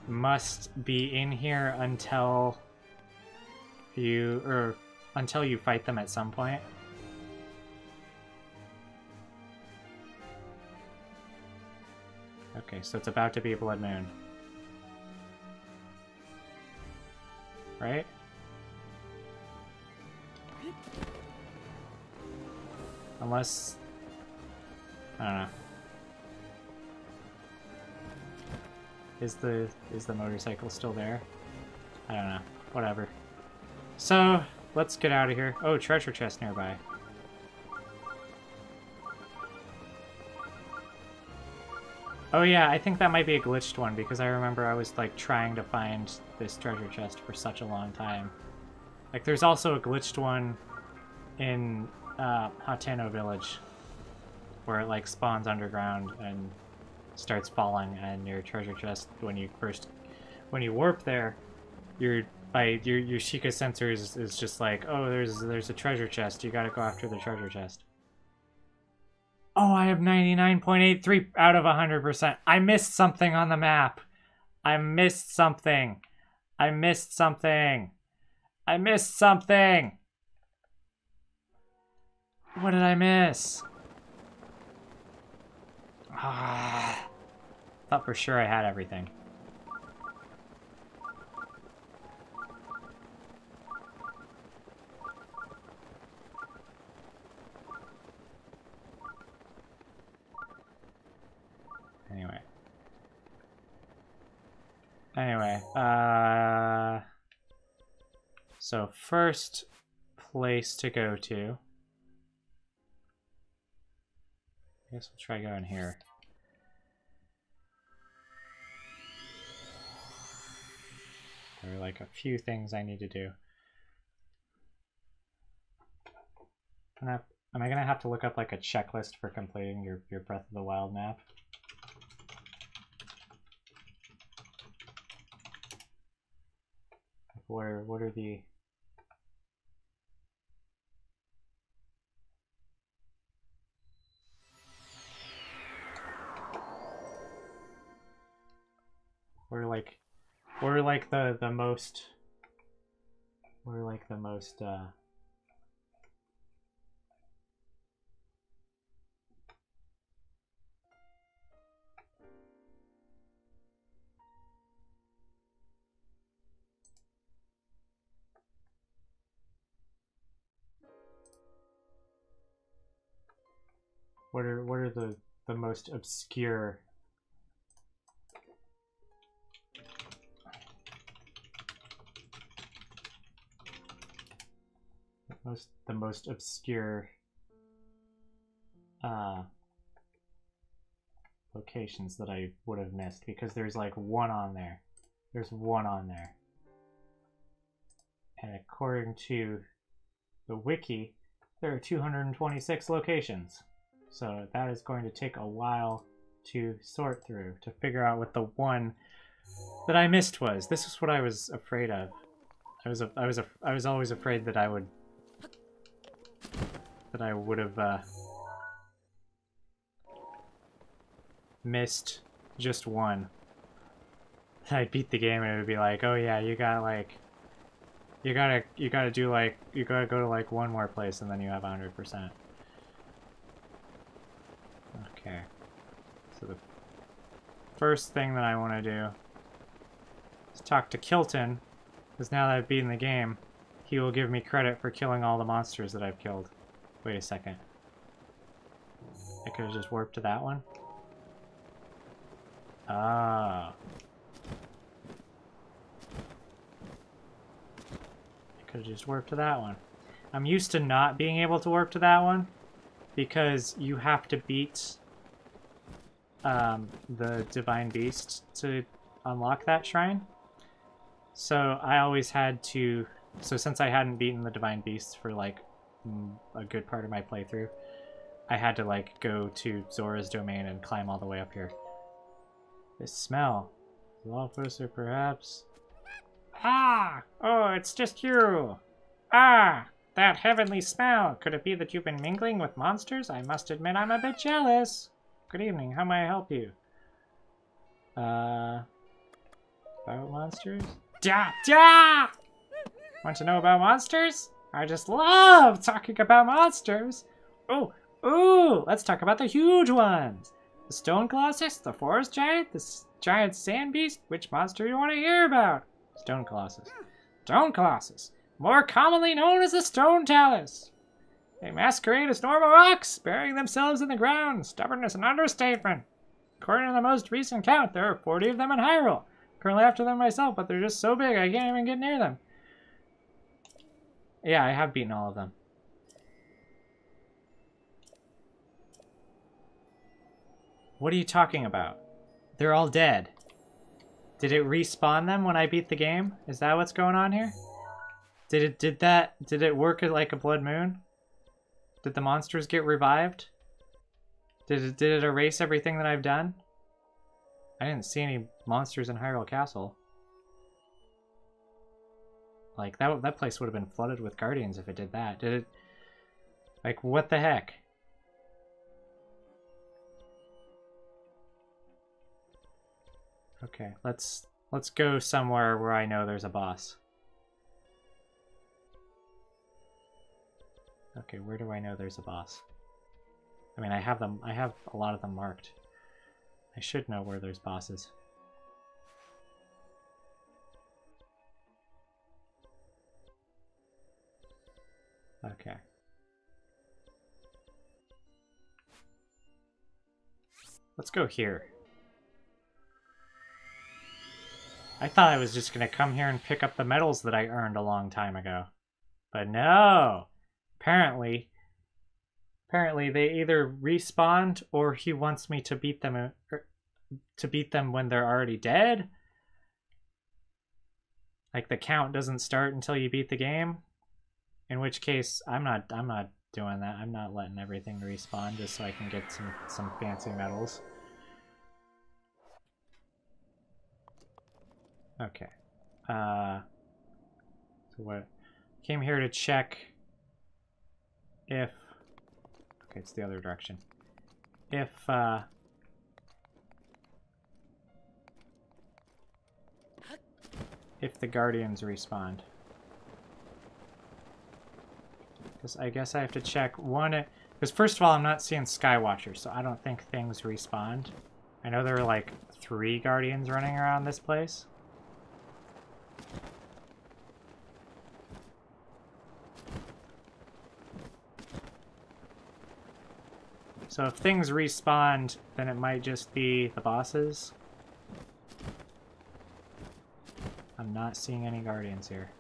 must be in here until you fight them at some point. Okay, so it's about to be Blood Moon. Right? Unless... I don't know. Is the motorcycle still there? I don't know. Whatever. So, let's get out of here. Oh, treasure chest nearby. Oh yeah, I think that might be a glitched one, because I remember I was like trying to find this treasure chest for such a long time. Like, there's also a glitched one in Hateno Village, where it like spawns underground and starts falling, and your treasure chest, when you warp there, your Sheikah sensors is just like, oh, there's a treasure chest, you gotta go after the treasure chest. Oh, I have 99.83 out of 100%. I missed something on the map. I missed something. I missed something. I missed something. What did I miss? Ah, thought for sure I had everything. Anyway, so first place to go to. I guess we'll try going here. There are like a few things I need to do. Am I gonna have to look up like a checklist for completing your Breath of the Wild map? What are the... What are like the most... What are like the most what are the most obscure the most obscure locations that I would have missed, because there's like one on there. There's one on there. And according to the wiki, there are 226 locations. So that is going to take a while to sort through, to figure out what the one that I missed was. This is what I was afraid of. I was always afraid that I would have missed just one. I'd beat the game and it would be like, oh yeah, you gotta go to like one more place and then you have 100%. Okay. So the first thing that I want to do is talk to Kilton, because now that I've beaten the game, he will give me credit for killing all the monsters that I've killed. Wait a second. I could have just warped to that one? Ah. I could have just warped to that one. I'm used to not being able to warp to that one because you have to beat the Divine Beast to unlock that shrine. So I always had to... So since I hadn't beaten the Divine Beast for like a good part of my playthrough, I had to like go to Zora's domain and climb all the way up here. This smell. Lawfus or perhaps... Ah! Oh, it's just you! Ah! That heavenly smell! Could it be that you've been mingling with monsters? I must admit I'm a bit jealous. Good evening, how may I help you? About monsters? Ja! Ja! Want to know about monsters? I just love talking about monsters! Oh! Ooh! Let's talk about the huge ones! The stone colossus, the forest giant, the giant sand beast. Which monster do you want to hear about? Stone colossus. Stone colossus, more commonly known as the stone talus. They masquerade as normal rocks, burying themselves in the ground. Stubbornness an understatement. According to the most recent count, there are 40 of them in Hyrule. Currently after them myself, but they're just so big I can't even get near them. Yeah, I have beaten all of them. What are you talking about? They're all dead. Did it respawn them when I beat the game? Is that what's going on here? Did it work like a blood moon? Did the monsters get revived? Did it erase everything that I've done? I didn't see any monsters in Hyrule Castle. Like that place would have been flooded with guardians if it did that. Did it? Like what the heck? Okay, let's go somewhere where I know there's a boss. Okay, where do I know there's a boss? I mean, I have a lot of them marked. I should know where there's bosses. Okay. Let's go here. I thought I was just gonna come here and pick up the medals that I earned a long time ago. But no! Apparently they either respawned or he wants me to beat them when they're already dead. Like the count doesn't start until you beat the game. In which case, I'm not doing that. I'm not letting everything respawn just so I can get some fancy medals. Okay. So what? Came here to check if... Okay, it's the other direction. If the Guardians respawned. Because I guess I have to check one... Because first of all, I'm not seeing Skywatchers, so I don't think things respawned. I know there are like 3 Guardians running around this place. So if things respawned, then it might just be the bosses. I'm not seeing any Guardians here.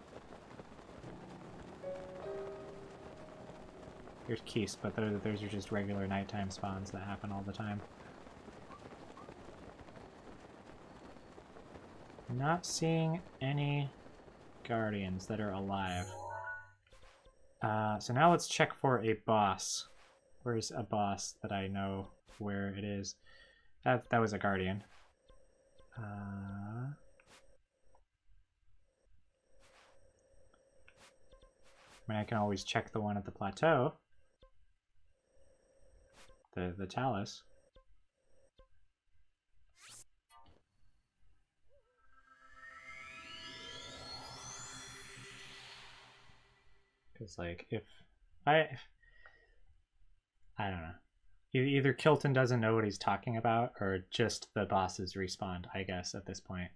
There's Keys, but those are just regular nighttime spawns that happen all the time. Not seeing any Guardians that are alive. So now let's check for a boss. Where's a boss that I know where it is? That was a Guardian. I mean, I can always check the one at the plateau. The Talus. Because, like, if I don't know. Either Kilton doesn't know what he's talking about, or just the bosses respawned, I guess, at this point.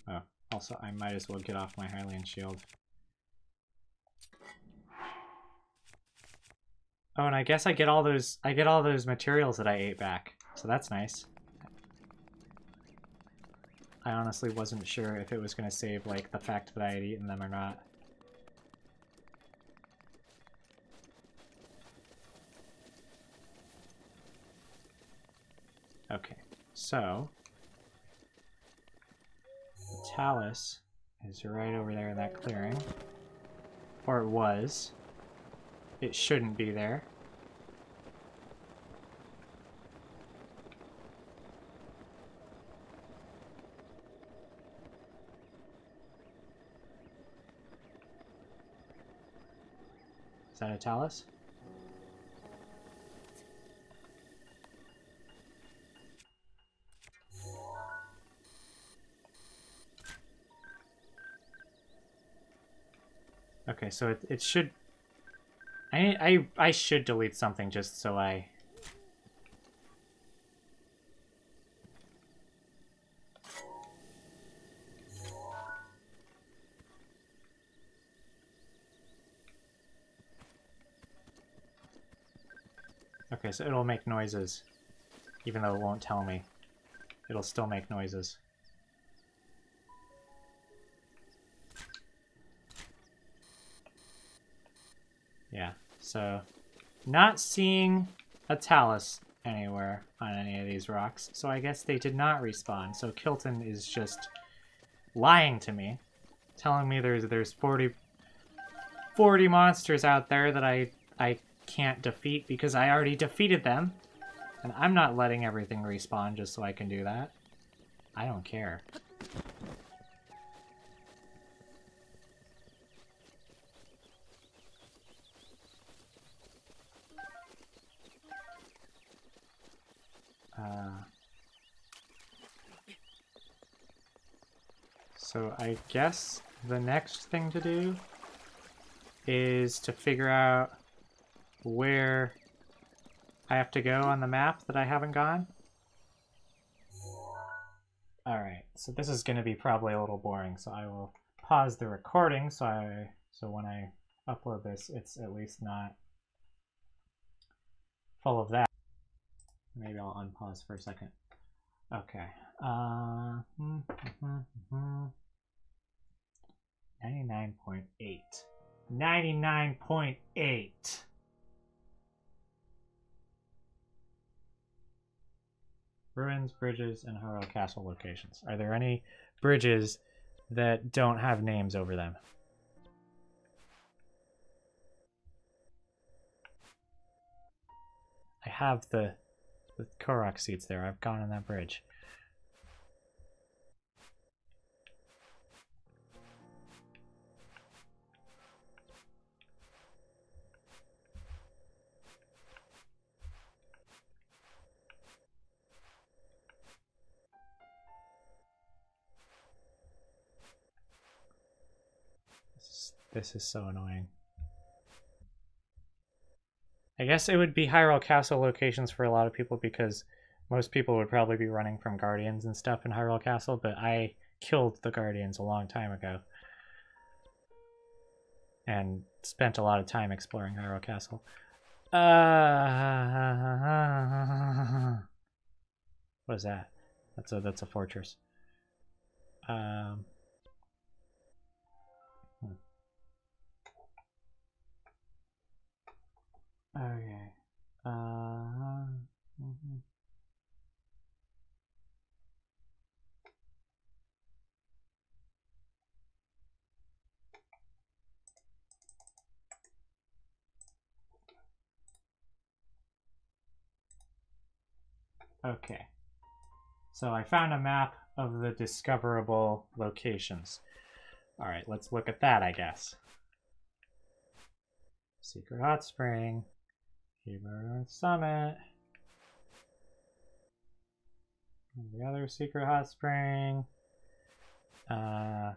Oh, also I might as well get off my Hylian shield. Oh, and I guess I get all those materials that I ate back. So that's nice. I honestly wasn't sure if it was going to save like the fact that I had eaten them or not. Okay, so the talus is right over there in that clearing. Or it was. It shouldn't be there. Is that a talus? Okay, so it should... I should delete something just so I... Okay, so it'll make noises. Even though it won't tell me. It'll still make noises. Yeah, so not seeing a talus anywhere on any of these rocks, so I guess they did not respawn. So Kilton is just lying to me, telling me there's 40 monsters out there that I can't defeat because I already defeated them, and I'm not letting everything respawn just so I can do that. I don't care. So I guess the next thing to do is to figure out where I have to go on the map that I haven't gone. Alright, so this is going to be probably a little boring, so I will pause the recording so when I upload this, it's at least not full of that. Maybe I'll unpause for a second. Okay. 99.8. 99.8. Ruins, bridges, and Hyrule Castle locations. Are there any bridges that don't have names over them? I have the Korok seats there. I've gone on that bridge. This is so annoying. I guess it would be Hyrule Castle locations for a lot of people because most people would probably be running from Guardians and stuff in Hyrule Castle, but I killed the Guardians a long time ago. And spent a lot of time exploring Hyrule Castle. What is that? That's a fortress. Okay. Okay. So I found a map of the discoverable locations. All right, let's look at that, I guess. Secret Hot Spring. North Summit. The other secret hot spring. Sell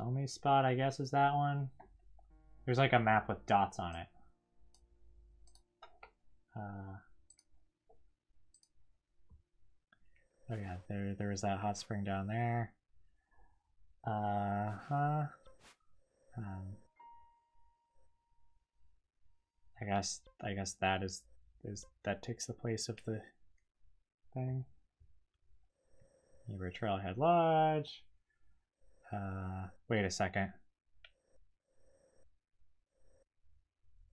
me spot, I guess, is that one. There's like a map with dots on it. Oh yeah, there was that hot spring down there. Uh-huh. I guess that is that takes the place of the thing. Neighbor Trailhead Lodge. Wait a second.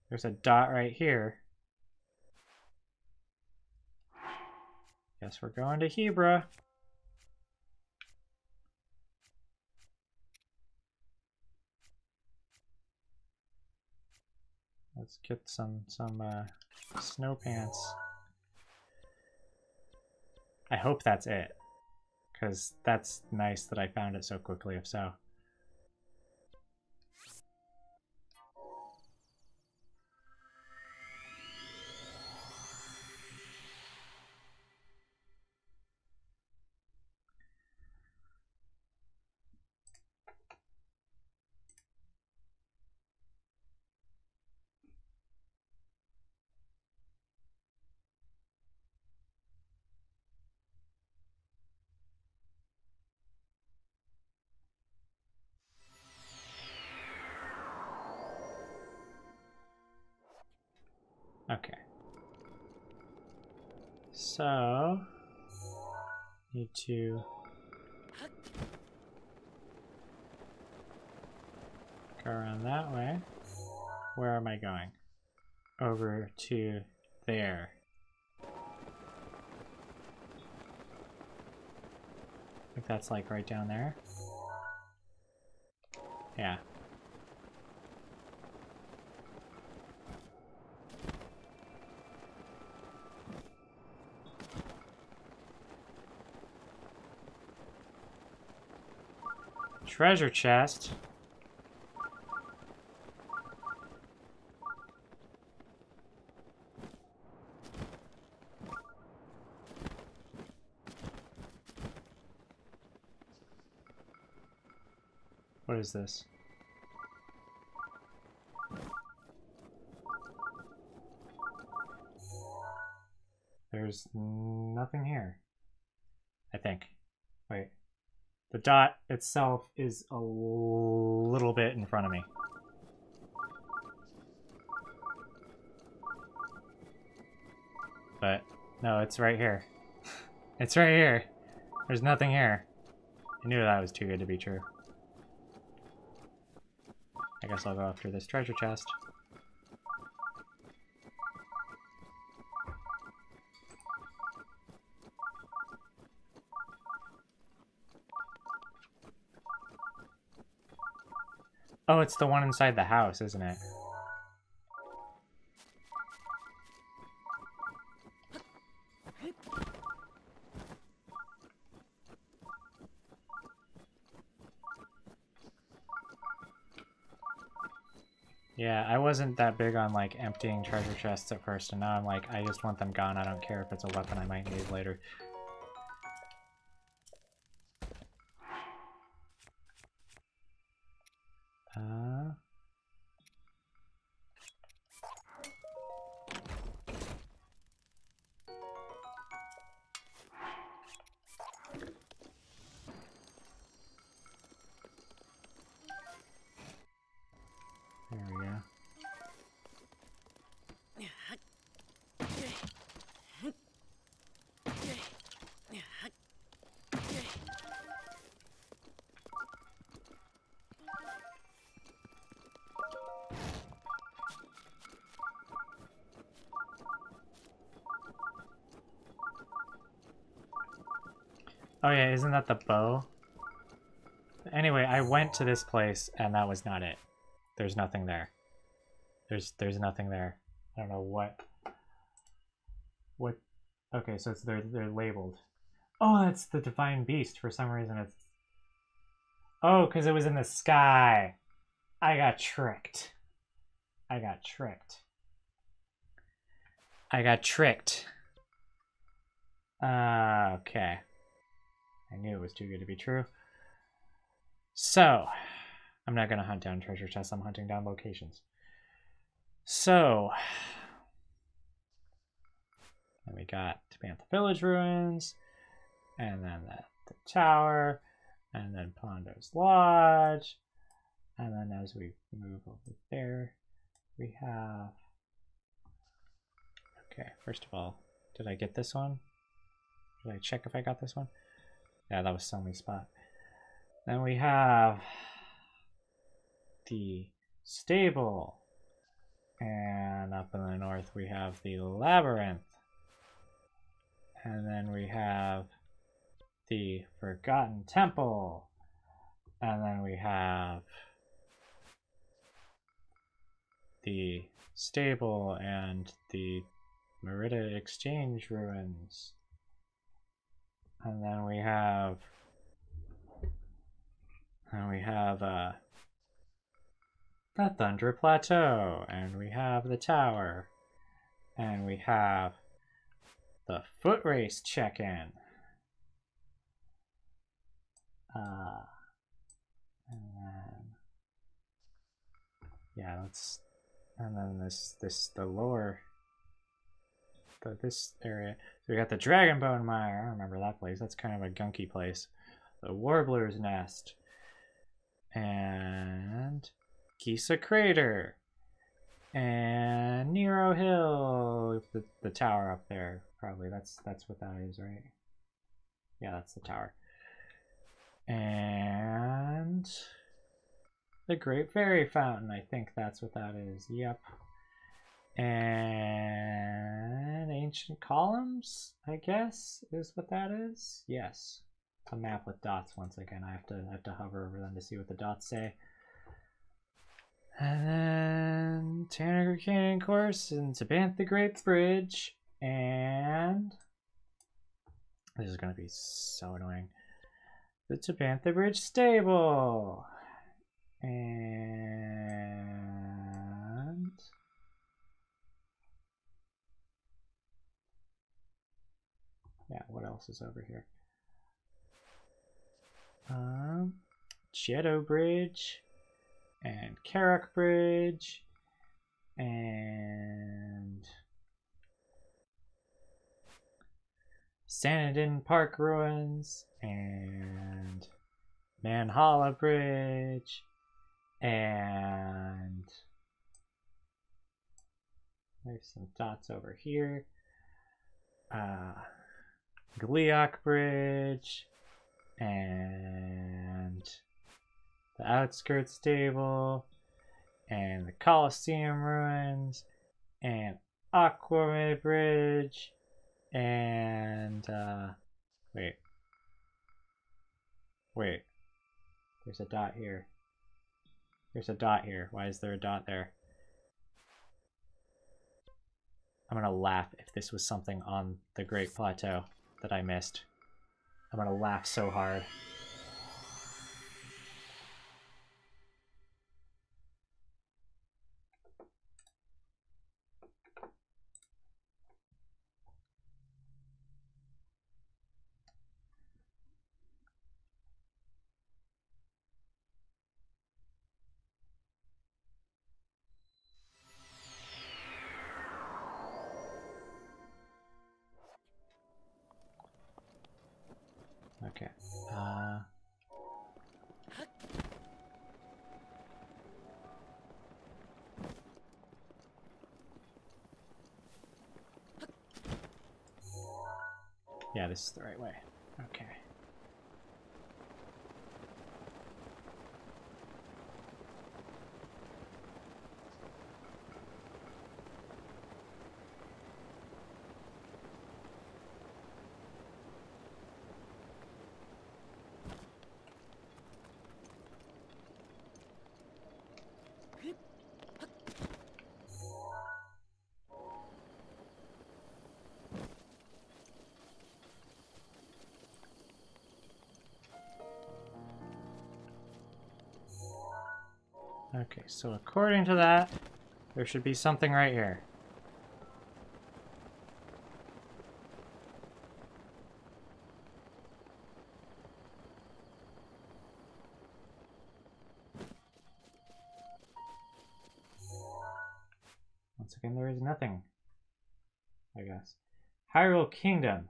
There's a dot right here. Guess we're going to Hebra. Let's get some snow pants. I hope that's it, because that's nice that I found it so quickly, if so. Okay. So, need to go around that way. Where am I going? Over to there. I think that's like right down there. Yeah. Treasure chest. What is this? There's nothing here, I think. Wait. The dot itself is a little bit in front of me. But, no, it's right here. It's right here. There's nothing here. I knew that was too good to be true. I guess I'll go after this treasure chest. Oh, it's the one inside the house, isn't it? Yeah, I wasn't that big on like emptying treasure chests at first, and now I'm like, I just want them gone. I don't care if it's a weapon I might need later. There we go. Oh yeah, isn't that the bow? Anyway, I went to this place and that was not it. There's nothing there. There's nothing there. I don't know what. Okay, so it's they're labeled. Oh, that's the divine beast. For some reason it's. Oh, because it was in the sky. I got tricked. I got tricked. Okay. I knew it was too good to be true. So, I'm not going to hunt down treasure chests. I'm hunting down locations. So, then we got Tabantha Village Ruins. and then the tower, and then Pondo's Lodge, and then as we move over there, we have... Okay, first of all, did I get this one? Did I check if I got this one? Yeah, that was Selmy's spot. Then we have the stable. And up in the north we have the labyrinth. And then we have the Forgotten Temple. And then we have the stable and the Merida Exchange ruins. And then we have the Thunder Plateau, and we have the tower, and we have the foot race check-in. And then yeah, and then this area. So we got the Dragonbone Mire. I remember that place. That's kind of a gunky place. The Warbler's Nest. And Kisa Crater. And Nero Hill. The tower up there. Probably that's what that is, right? Yeah, that's the tower. And the Great Fairy Fountain. I think that's what that is. Yep. And Ancient Columns, I guess, is what that is. Yes. A map with dots once again. I have to hover over them to see what the dots say. And then Tanager Canyon Course and Tabantha Great Bridge. And this is gonna be so annoying. The Tabantha Bridge Stable. And yeah, what else is over here? Cheto Bridge and Carrock Bridge and Sanadin Park Ruins and Manhala Bridge and there's some dots over here. Gliok Bridge and the Outskirts Stable and the Coliseum Ruins and Aquamid Bridge and wait, there's a dot here. There's a dot here. Why is there a dot there? I'm gonna laugh if this was something on the Great Plateau that I missed. I'm gonna laugh so hard. Okay. Yeah, this is the right way. Okay. Okay, so according to that, there should be something right here. Once again, there is nothing, I guess. Hyrule Kingdom.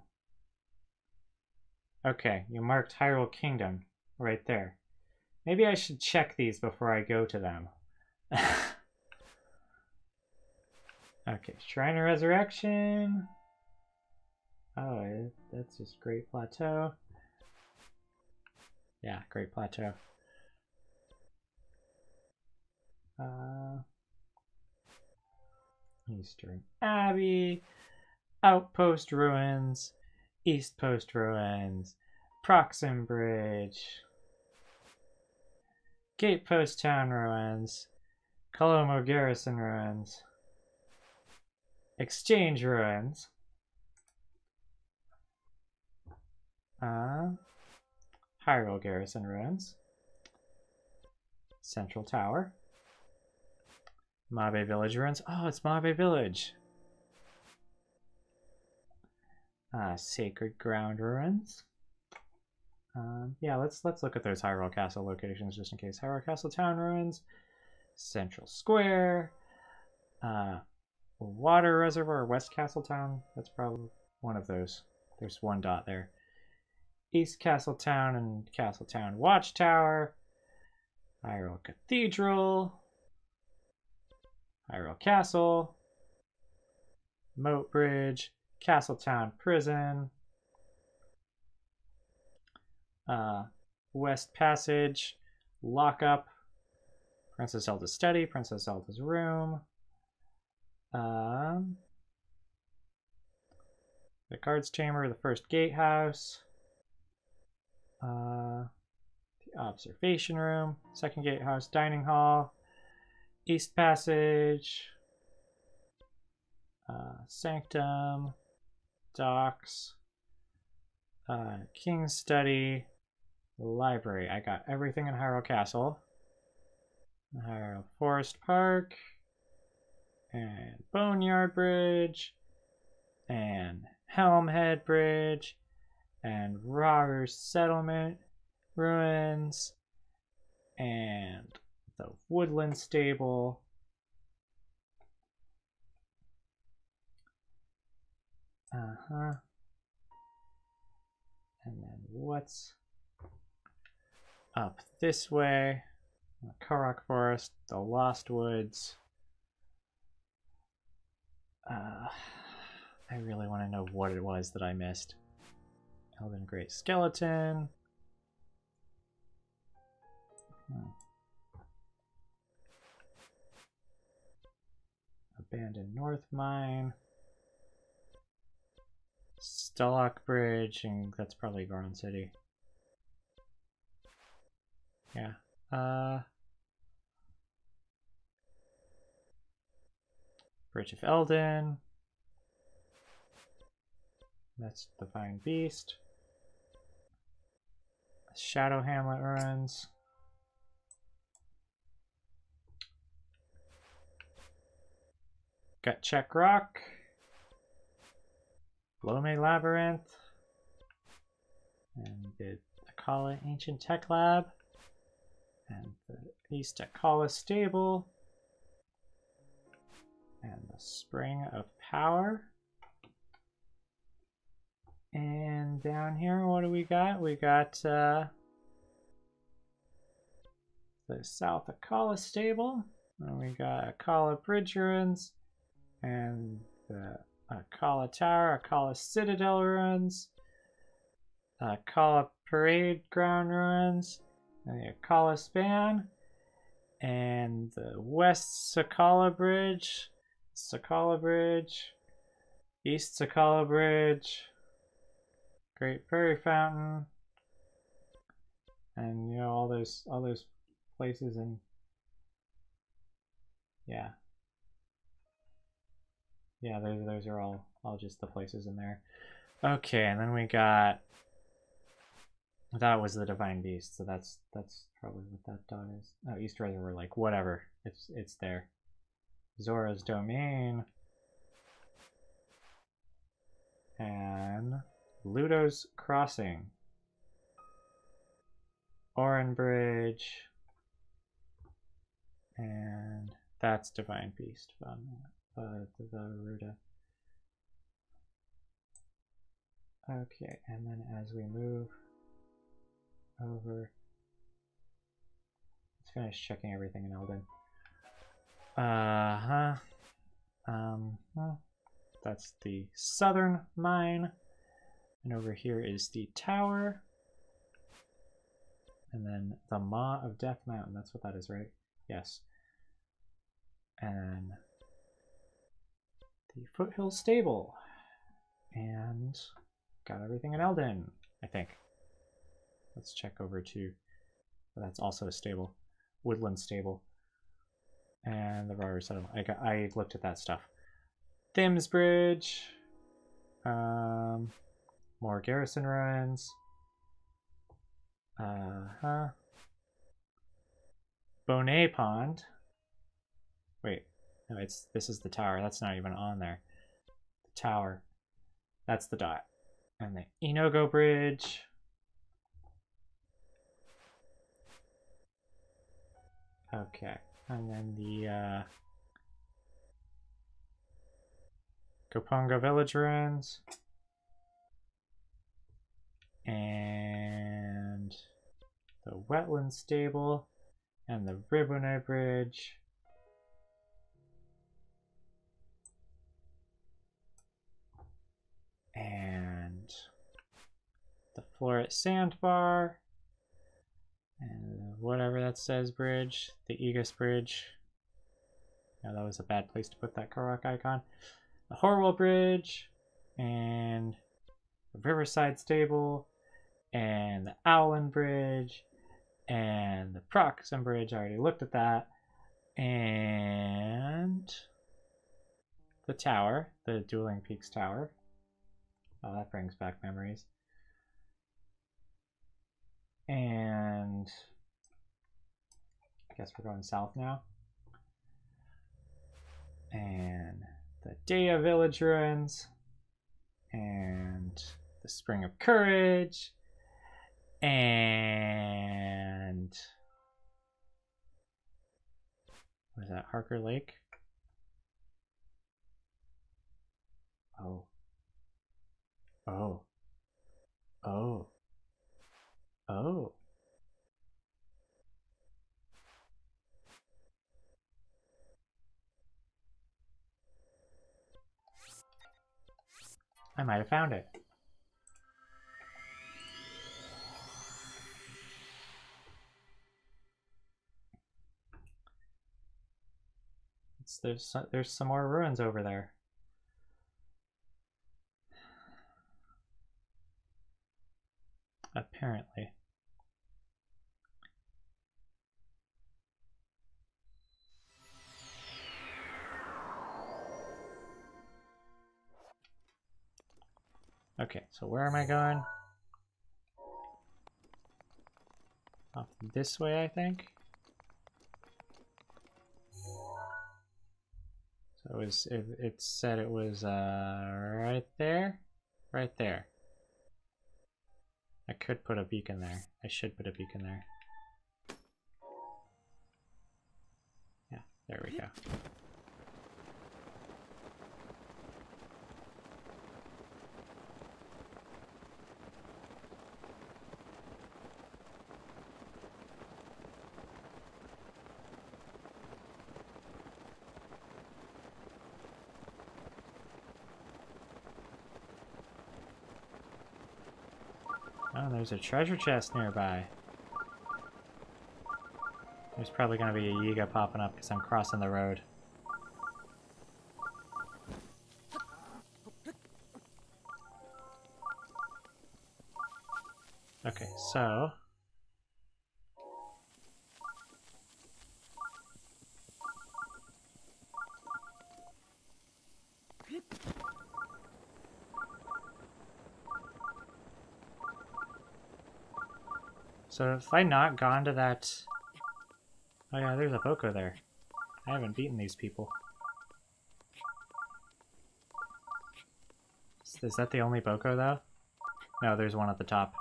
Okay, you marked Hyrule Kingdom right there. Maybe I should check these before I go to them. Okay, Shrine of Resurrection. Oh, that's just Great Plateau. Yeah, Great Plateau. Eastern Abbey, Outpost Ruins, East Post Ruins, Proxim Bridge, Gatepost Town Ruins, Colomo Garrison Ruins, Exchange Ruins, Hyrule Garrison Ruins, Central Tower, Mabe Village Ruins. Oh, it's Mabe Village. Sacred Ground Ruins. Yeah, let's look at those Hyrule Castle locations just in case. Hyrule Castle Town Ruins, Central Square, Water Reservoir, West Castle Town. That's probably one of those. There's one dot there. East Castle Town and Castle Town Watchtower, Hyrule Cathedral, Hyrule Castle, Moat Bridge, Castletown Prison, West Passage, Lockup, Princess Zelda's Study, Princess Zelda's Room, the Guards Chamber, the First Gatehouse, the Observation Room, Second Gatehouse, Dining Hall, East Passage, Sanctum, Docks, King's Study, the Library. I got everything in Hyrule Castle. Hyrule Forest Park, and Boneyard Bridge, and Helmhead Bridge, and Rogers Settlement Ruins, and the Woodland Stable. And then what's up this way? Korok Forest, the Lost Woods. I really want to know what it was that I missed. Elden Great Skeleton. Abandoned North Mine. Stallock Bridge, and that's probably Goron City. Yeah. Bridge of Elden. That's Divine Beast. Shadow Hamlet Ruins. Gut Check Rock. Lome Labyrinth. And the Akala Ancient Tech Lab. And the East Akala Stable. And the Spring of Power. And down here, what do we got? We got the South Akala Stable. And we got Akala Bridge Ruins. And the Akala Tower, Akala Citadel Ruins. Akala Parade Ground Ruins. And the Akala Span. And the West Sakala Bridge. Sakala Bridge, East Sakala Bridge, Great Prairie Fountain, and you know all those places, and yeah, those are all just the places in there. Okay, and then we got, that was the Divine Beast, so that's probably what that dot is. Oh, East Reservoir, like whatever, it's there. Zora's Domain, and Ludo's Crossing, Oran Bridge, and that's Divine Beast from the Ruda. Okay, and then as we move over, let's finish checking everything in Eldin. That's the southern mine, and over here is the tower, and then the Maw of Death Mountain. That's what that is, right? Yes. And the Foothill Stable, and got everything in Eldin, I think. Let's check over to, well, that's also a stable, Woodland Stable, and the Rower Settlement. I looked at that stuff. Thames Bridge, more garrison ruins. Bonet Pond. Wait, no, this is the tower. That's not even on there. The tower. That's the dot. And the Inogo Bridge. Okay, and then the Koponga Village ruins. And the Wetland Stable. And the Ribune Bridge. And the Floret Sandbar. And whatever that says bridge. The Aegis Bridge. Now that was a bad place to put that Korok icon. The Horwell Bridge. And the Riverside Stable. And the Owlin Bridge. And the Proxim Bridge. I already looked at that. And the tower. The Dueling Peaks Tower. Oh, that brings back memories. And I guess we're going south now. And the Dea Village ruins. And the Spring of Courage. And what is that? Harker Lake? Oh. Oh. Oh. Oh. I might have found it. There's some more ruins over there. Apparently. Okay, so where am I going? Off this way, I think. So it said it was right there, right there. I could put a beacon there. I should put a beacon there. Yeah, there we go. Oh, there's a treasure chest nearby. There's probably going to be a Yiga popping up because I'm crossing the road. Okay, so... So have I not gone to that... Oh yeah, there's a Boko there. I haven't beaten these people. Is that the only Boko though? No, there's one at the top.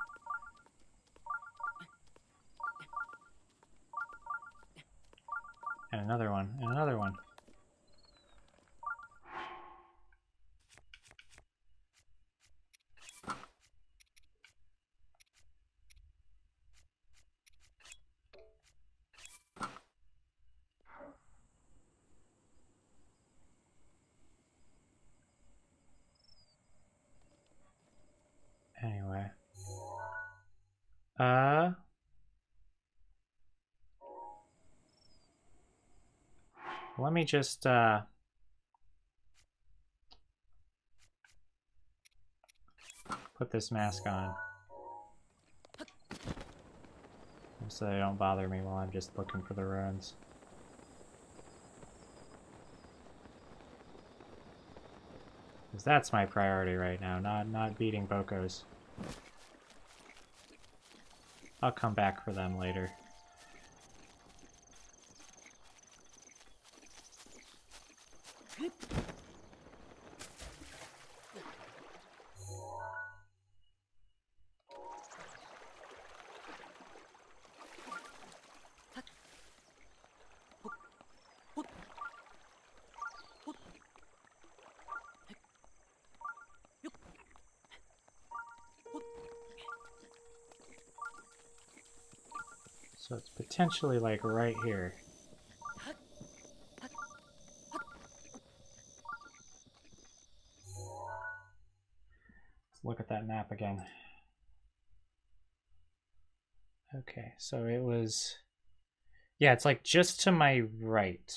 And another one, and another one. Let me just, put this mask on. So they don't bother me while I'm just looking for the ruins. Because that's my priority right now, not beating Bokos. I'll come back for them later. So it's potentially like right here. Let's look at that map again. Okay, so it was... Yeah, it's like just to my right.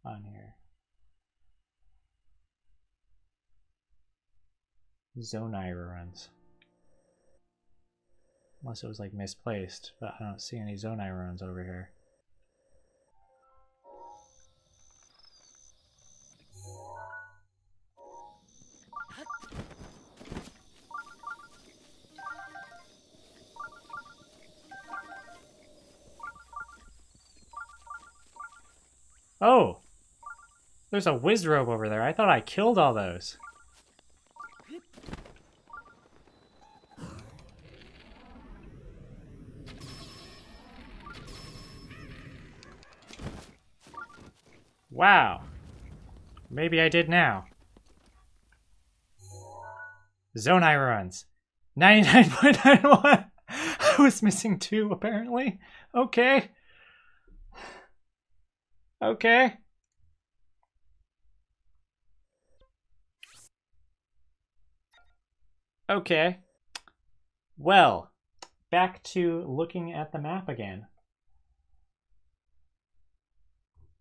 On here. Zonai ruins. Unless it was like misplaced, but I don't see any Zonai ruins over here. Oh! There's a Wizrobe over there. I thought I killed all those. Wow. Maybe I did now. Zonai runs. 99.91. I was missing 2 apparently. Okay. Okay. Okay. Well, back to looking at the map again.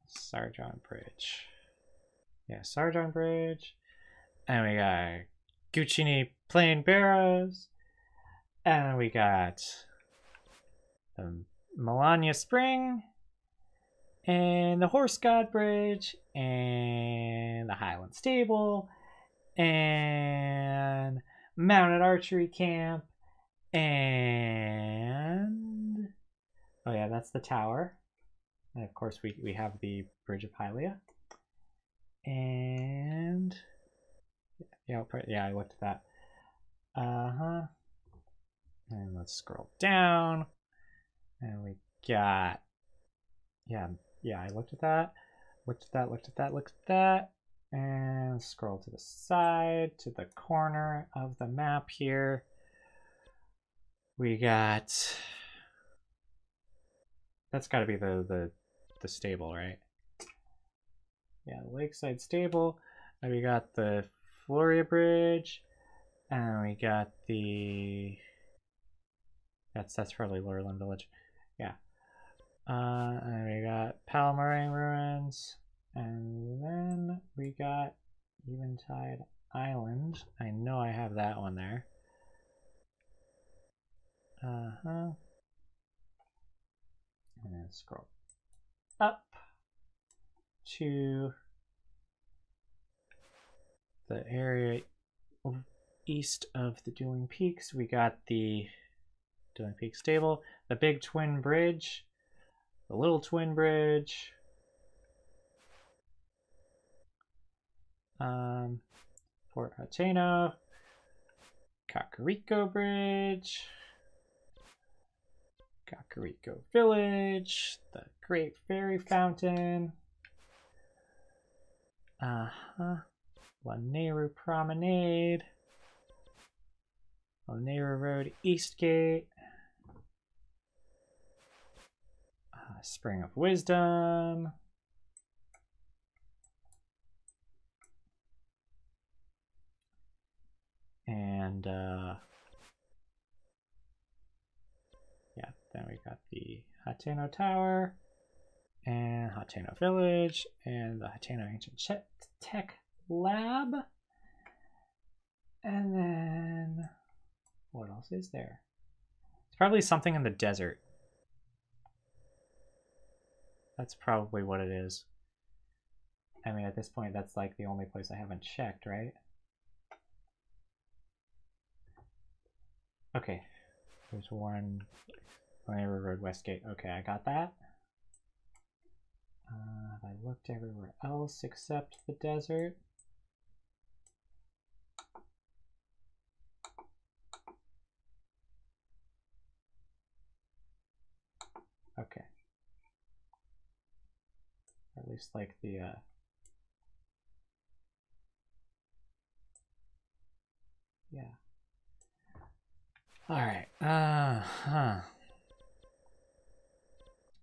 Sargon Bridge. Yeah, Sargon Bridge. And we got Guccini Plain Barrows. And we got the Melania Spring. And the Horse God Bridge. And the Highland Stable. And Mounted Archery Camp. And... oh yeah, that's the tower. And of course we have the Bridge of Hylia. And... yeah, I looked at that. And let's scroll down. And we got... yeah, I looked at that. Looked at that. And scroll to the side, to the corner of the map here. We got... that's got to be the stable, right? Yeah, Lakeside Stable. And we got the Floria Bridge. And we got the... that's probably Lurelin Village. Yeah. And we got Palomarang Ruins. And then we got Eventide Island. I know I have that one there. And then scroll up to the area east of the Dueling Peaks. We got the Dueling Peak Stable, the Big Twin Bridge, the Little Twin Bridge, Fort Hateno, Kakariko Bridge, Kakariko Village, the Great Fairy Fountain, Lanayru Promenade, Lanayru Road Eastgate, Spring of Wisdom, and then we got the Hateno Tower, and Hateno Village, and the Hateno Ancient Tech Lab. And then, what else is there? It's probably something in the desert. That's probably what it is. I mean, at this point, that's like the only place I haven't checked, right? Okay. There's one. River Road Westgate. Okay, I got that. Have I looked everywhere else except the desert? Okay. At least like the yeah. All right.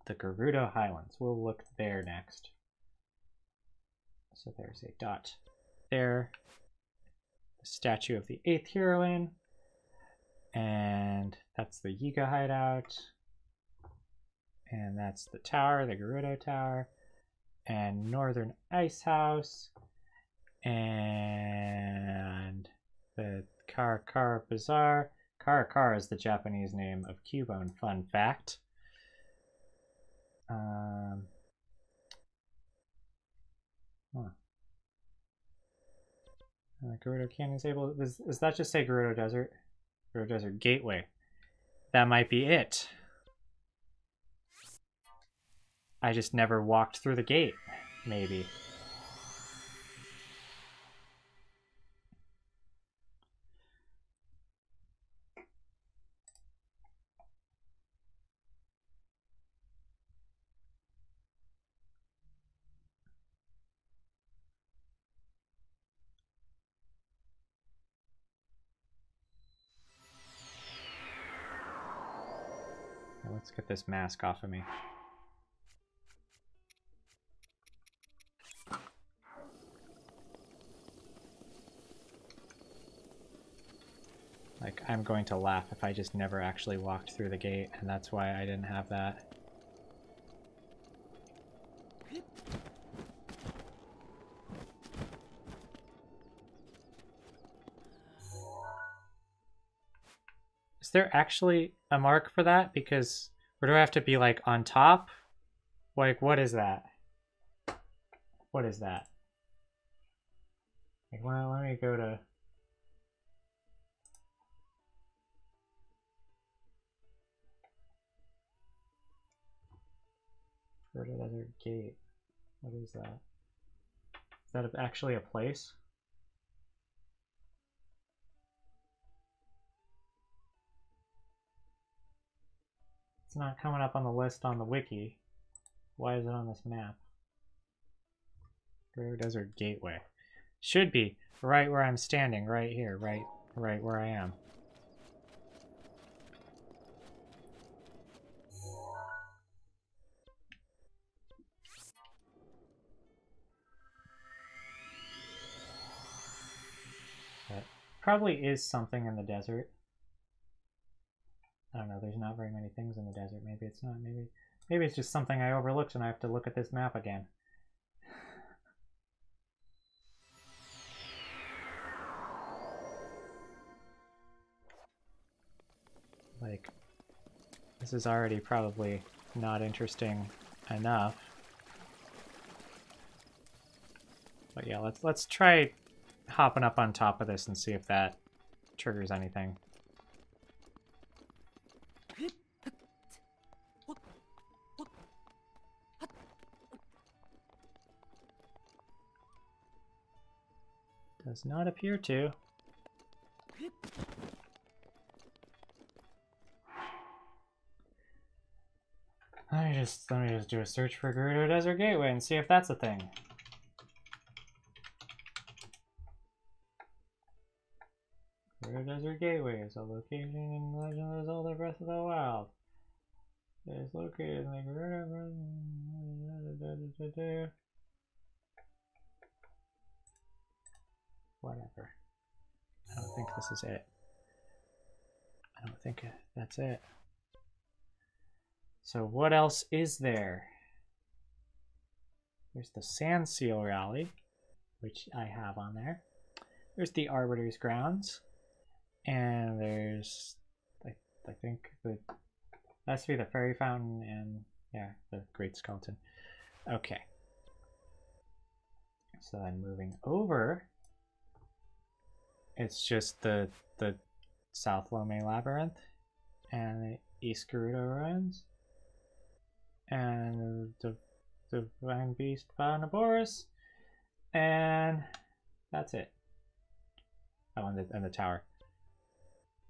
The Gerudo Highlands. We'll look there next. So there's a dot there. The statue of the 8th heroine. And that's the Yiga hideout. And that's the tower, the Gerudo Tower. And Northern Ice House. And the Karakara Bazaar. Karakara is the Japanese name of Cubone, fun fact. Gerudo Canyon's able. Does that just say Gerudo Desert? Gerudo Desert Gateway. That might be it. I just never walked through the gate. Maybe. Let's get this mask off of me. Like, I'm going to laugh if I just never actually walked through the gate, and that's why I didn't have that. Is there actually a mark for that? Because, or do I have to be like on top? Like, what is that? What is that? Like, well, let me go to... Gerudo Desert Gate. What is that? Is that actually a place? It's not coming up on the list on the wiki. Why is it on this map? Gerudo Desert Gateway. Should be right where I'm standing, right here, right where I am. But probably is something in the desert. I don't know, there's not very many things in the desert. Maybe it's not, maybe it's just something I overlooked and I have to look at this map again. Like, this is already probably not interesting enough. But yeah, let's try hopping up on top of this and see if that triggers anything. Does not appear to. Let me just do a search for Gerudo Desert Gateway and see if that's a thing. Gerudo Desert Gateway is a location in Legend of Zelda Breath of the Wild. It is located in the Gerudo. Whatever. I don't think this is it. I don't think that's it. So what else is there? There's the Sand Seal Rally, which I have on there. There's the Arbiter's Grounds. And there's, I think, that has to be the Fairy Fountain and, yeah, the Great Skeleton. Okay. So then moving over, it's just the South Lome Labyrinth and the East Gerudo Ruins and the Divine Beast Bonoboris, and that's it. Oh, and the tower.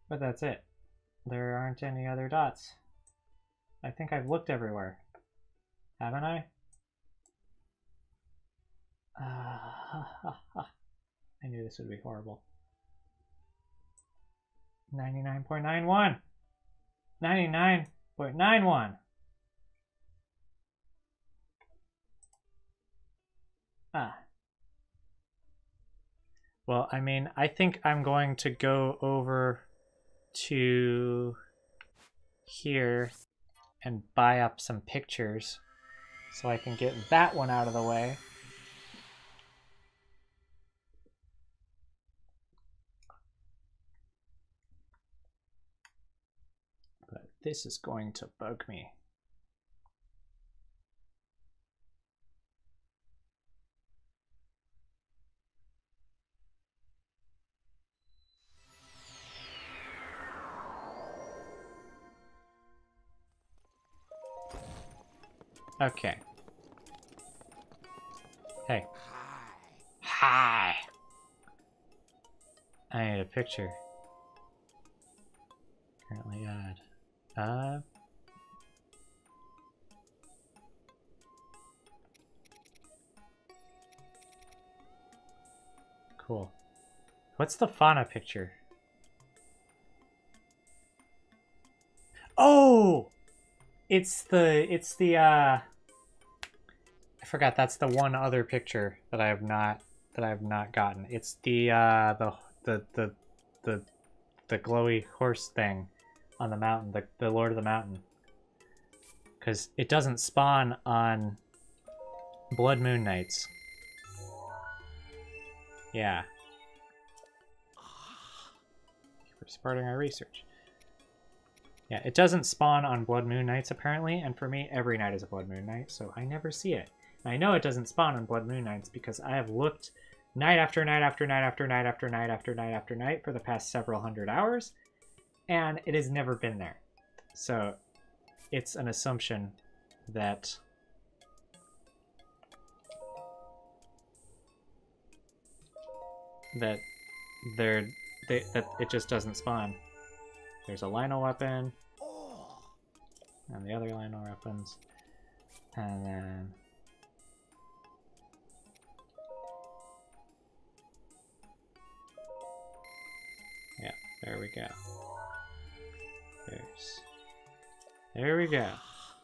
But that's it. There aren't any other dots. I think I've looked everywhere. Haven't I? I knew this would be horrible. 99.91. 99.91. Well, I mean, I think I'm going to go over to here and buy up some pictures so I can get that one out of the way. But this is going to bug me. Okay. Hey. Hi. I need a picture. Currently add. Cool. What's the fauna picture? Oh! It's the I forgot, that's the one other picture that I have not gotten. It's the glowy horse thing on the mountain, the Lord of the Mountain. Because it doesn't spawn on Blood Moon nights. Yeah. Thank you for supporting our research. Yeah, it doesn't spawn on Blood Moon nights apparently, and for me, every night is a Blood Moon night, so I never see it. And I know it doesn't spawn on Blood Moon nights because I have looked night after night after night after night after night after night after night for the past several hundred hours, and it has never been there. So it's an assumption that that it just doesn't spawn. There's a Lino weapon, and the other Lino weapons, and then yeah, there we go. There we go.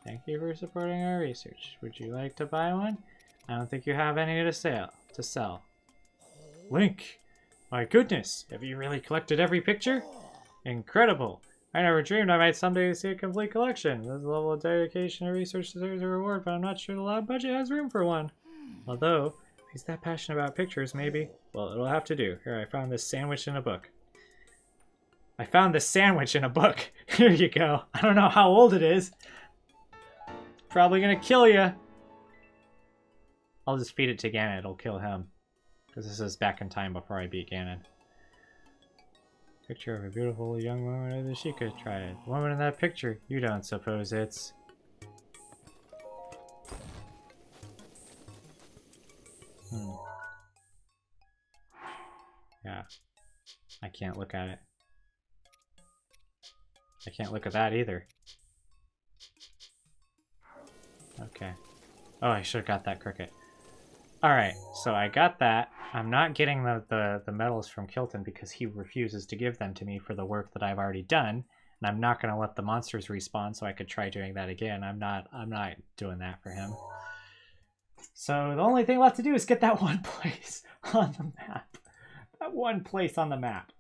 Thank you for supporting our research. Would you like to buy one? I don't think you have any to sell. Link! My goodness, have you really collected every picture? Incredible! I never dreamed I might someday see a complete collection. This level of dedication and research deserves a reward, but I'm not sure the lab budget has room for one. Although, if he's that passionate about pictures, maybe. Well, it'll have to do. Here, I found this sandwich in a book. I found this sandwich in a book. Here you go. I don't know how old it is. Probably gonna kill you. I'll just feed it to Ganon. It'll kill him. Because this is back in time before I beat Ganon. Picture of a beautiful young woman of the Sheikah tribe. The woman in that picture, you don't suppose it's... Yeah. I can't look at it. I can't look at that either. Okay. Oh, I should have got that cricket. Alright, so I got that. I'm not getting the medals from Kilton because he refuses to give them to me for the work that I've already done. And I'm not going to let the monsters respawn so I could try doing that again. I'm not doing that for him. So the only thing left to do is get that one place on the map. That one place on the map.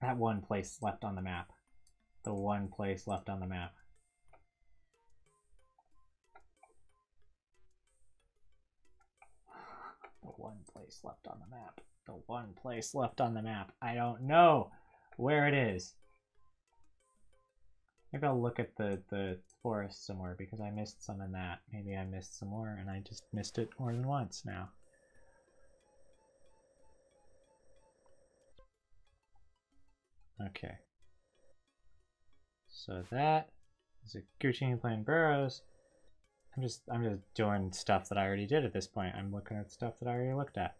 That one place left on the map. The one place left on the map. The one place left on the map. The one place left on the map. I don't know where it is. Maybe I'll look at the forest somewhere because I missed some in that. Maybe I missed some more and I just missed it more than once now. Okay. So that is a Guccini playing burrows. I'm just doing stuff that I already did at this point. I'm looking at stuff that I already looked at.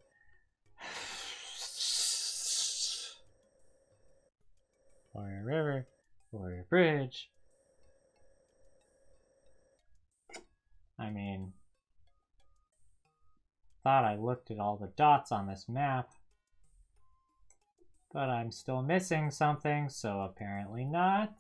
Warrior River, Warrior Bridge. I mean, thought I looked at all the dots on this map, but I'm still missing something, so apparently not.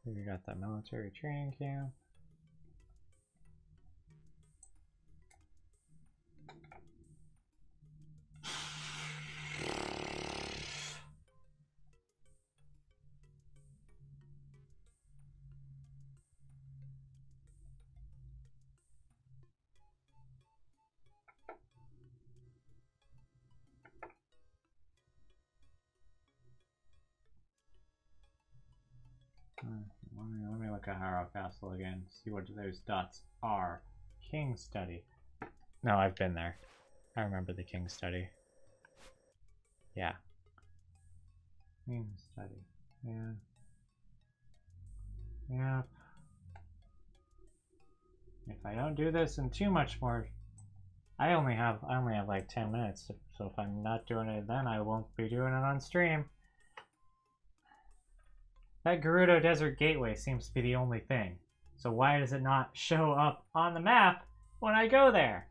We got that military training camp. Let me look at Harrow Castle again, see what those dots are. King Study. No, I've been there. I remember the King Study. Yeah. King Study. Yeah. Yeah. If I don't do this in too much more, I only have like 10 minutes, so if I'm not doing it then, I won't be doing it on stream. That Gerudo Desert Gateway seems to be the only thing. So why does it not show up on the map when I go there?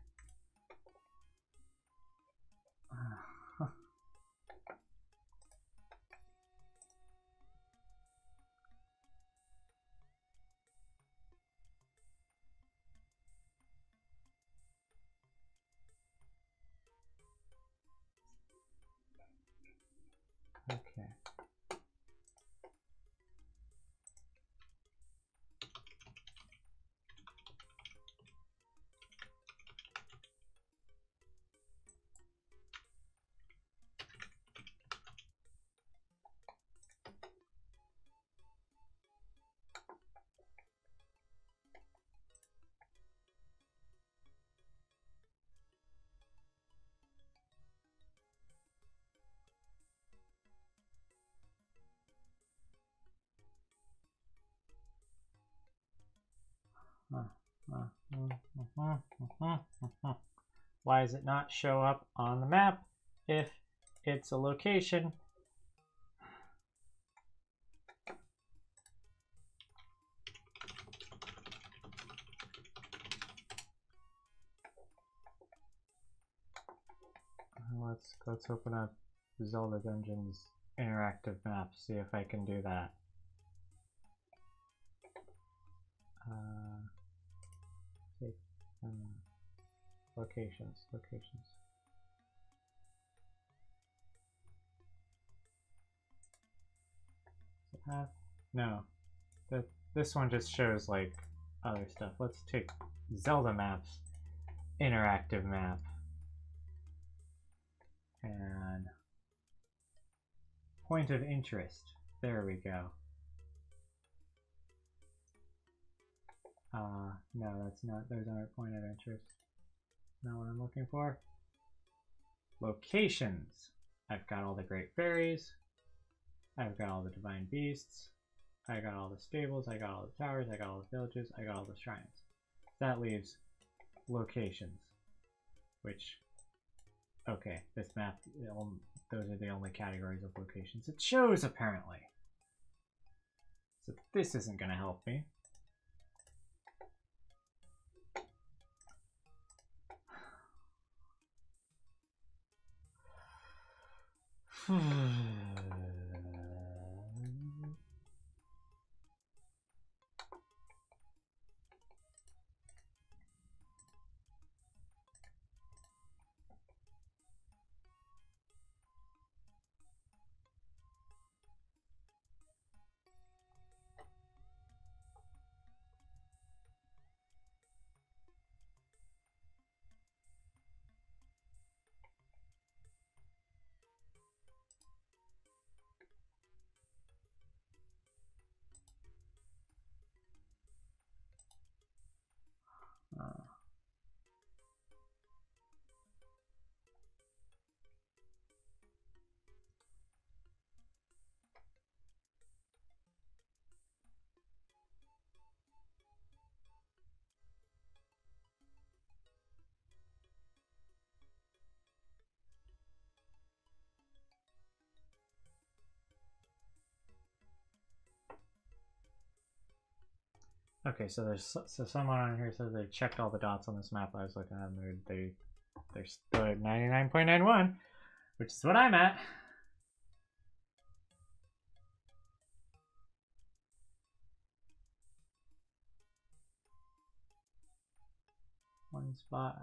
Okay. Why does it not show up on the map if it's a location? Let's open up Zelda Dungeons interactive map, see if I can do that. Locations. No, this one just shows like other stuff. Let's take Zelda maps, interactive map, and point of interest. There we go. No, that's not, those aren't point of interest. Not what I'm looking for. Locations. I've got all the great fairies. I've got all the divine beasts. I got all the stables. I got all the towers. I got all the villages. I got all the shrines. That leaves locations. Which, okay, this map, those are the only categories of locations it shows, apparently. So this isn't going to help me. Okay, so there's someone on here says they checked all the dots on this map I was looking at, and they're still at 99.91, which is what I'm at. One spot.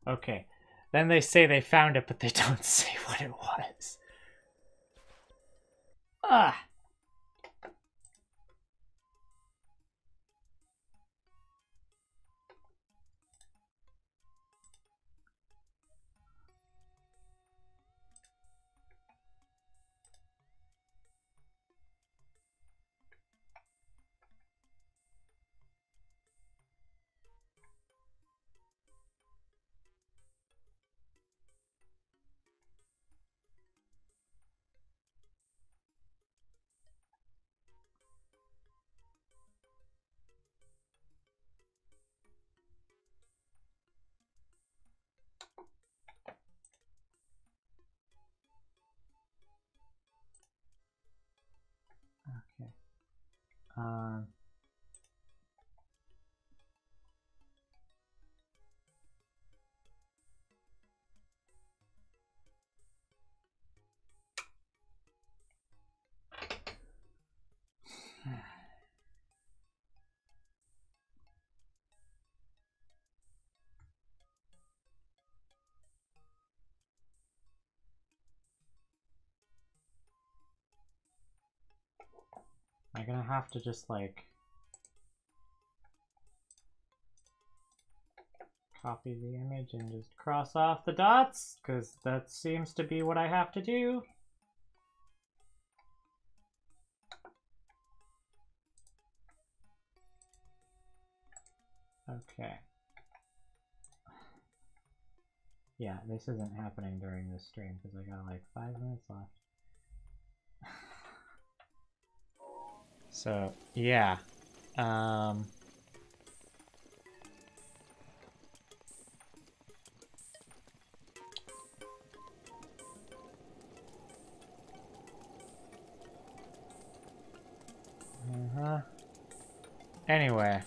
Okay. Then they say they found it, but they don't say what it was. Ah! Okay. Am I gonna have to just like copy the image and just cross off the dots? Because that seems to be what I have to do. Okay. Yeah, this isn't happening during this stream because I got like 5 minutes left. So, yeah. Anyway,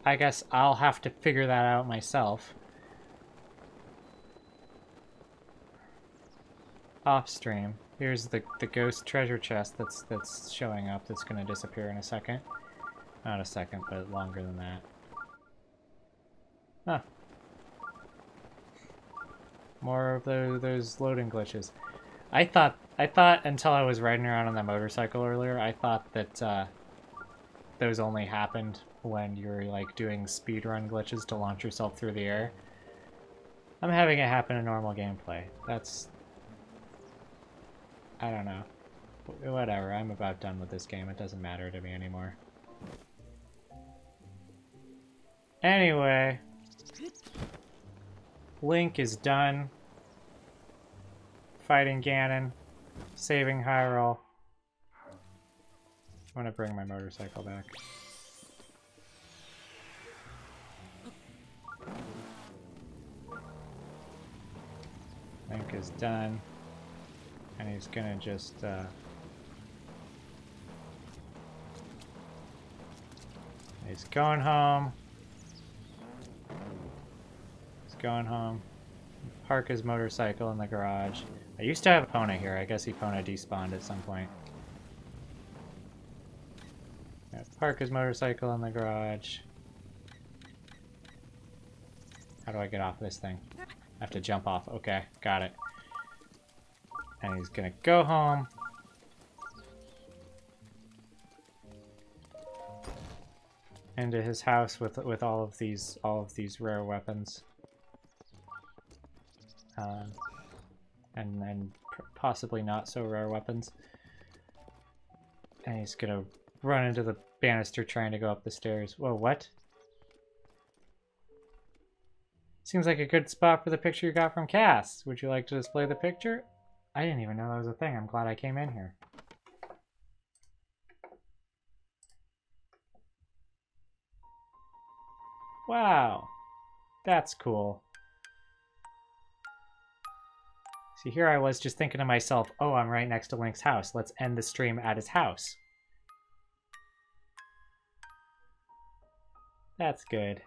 I guess I'll have to figure that out myself. Off stream. Here's the ghost treasure chest that's showing up. That's gonna disappear in a second. Not a second, but longer than that. Huh. More of those loading glitches. I thought until I was riding around on that motorcycle earlier, I thought that those only happened when you're like doing speedrun glitches to launch yourself through the air. I'm having it happen in normal gameplay. That's... I don't know. Whatever, I'm about done with this game. It doesn't matter to me anymore. Anyway. Link is done. Fighting Ganon. Saving Hyrule. I want to bring my motorcycle back. Link is done. And he's gonna just, he's going home. He's going home. Park his motorcycle in the garage. I used to have Epona here. I guess Epona despawned at some point. Yeah, park his motorcycle in the garage. How do I get off this thing? I have to jump off. Okay, got it. And he's gonna go home. Into his house with all of these rare weapons. And possibly not so rare weapons. And he's gonna run into the banister trying to go up the stairs. Whoa, what? Seems like a good spot for the picture you got from Cass. Would you like to display the picture? I didn't even know that was a thing. I'm glad I came in here. Wow. That's cool. See, here I was just thinking to myself, oh, I'm right next to Link's house. Let's end the stream at his house. That's good.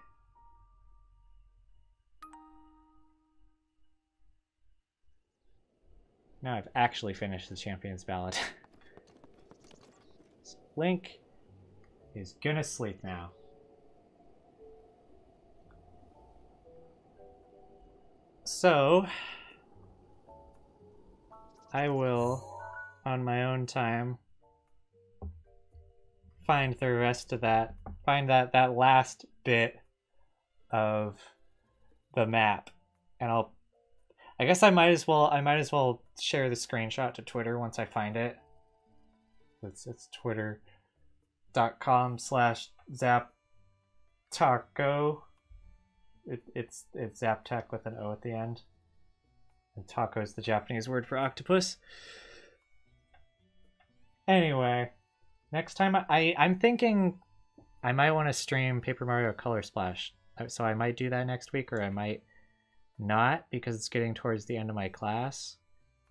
Now I've actually finished the Champion's Ballad. So Link is gonna sleep now. So, I will, on my own time, find the rest of that, find that last bit of the map, and I guess I might as well share the screenshot to Twitter once I find it. It's twitter.com/Zaptaco. It's Zaptak with an O at the end. And taco is the Japanese word for octopus. Anyway, next time I'm thinking I might want to stream Paper Mario Color Splash. So I might do that next week, or I might not, because it's getting towards the end of my class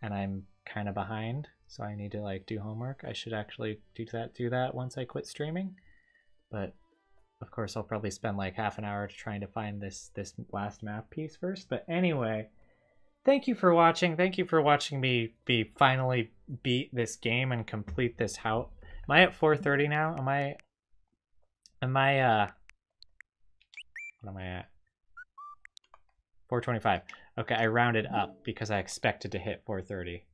and I'm kind of behind, so I need to like do homework. I should actually do that once I quit streaming. But of course I'll probably spend like half an hour trying to find this last map piece first. But anyway, thank you for watching. Thank you for watching me finally beat this game and complete this house. Am I at 4:30 now? Am I what am I at? 4:25. Okay, I rounded up because I expected to hit 4:30,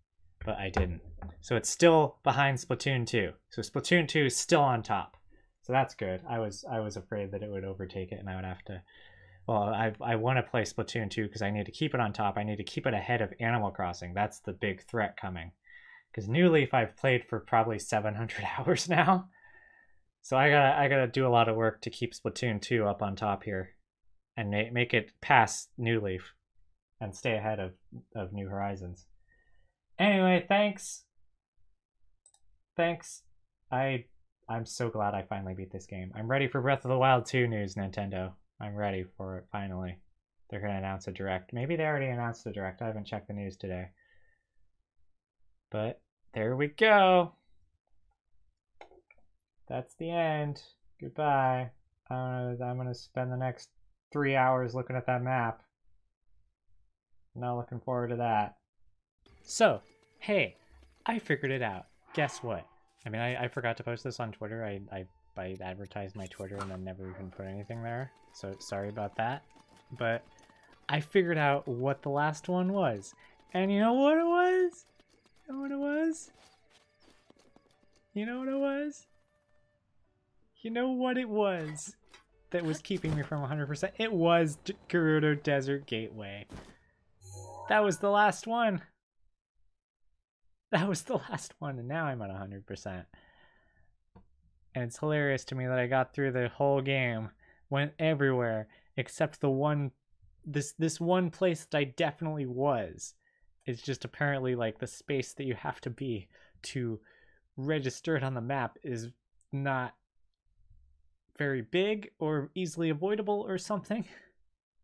but I didn't. So it's still behind Splatoon 2. So Splatoon 2 is still on top. So that's good. I was afraid that it would overtake it and I would have to. Well, I want to play Splatoon 2 because I need to keep it on top. I need to keep it ahead of Animal Crossing. That's the big threat coming. Because New Leaf I've played for probably 700 hours now. So I gotta do a lot of work to keep Splatoon 2 up on top here. And make it past New Leaf. And stay ahead of New Horizons. Anyway, thanks. Thanks. I'm so glad I finally beat this game. I'm ready for Breath of the Wild 2 news, Nintendo. I'm ready for it, finally. They're going to announce a Direct. Maybe they already announced a Direct. I haven't checked the news today. But there we go. That's the end. Goodbye. I'm going to spend the next 3 hours looking at that map. Not looking forward to that. So, hey, I figured it out. Guess what? I mean, I forgot to post this on Twitter. I advertised my Twitter and then never even put anything there. So sorry about that. But I figured out what the last one was. And you know what it was? You know what it was? You know what it was? You know what it was that was keeping me from 100%? It was Gerudo Desert Gateway. That was the last one. That was the last one, and now I'm at 100%. And it's hilarious to me that I got through the whole game, went everywhere, except the one, this one place that I definitely was. It's just apparently like the space that you have to be to register it on the map is not very big or easily avoidable or something.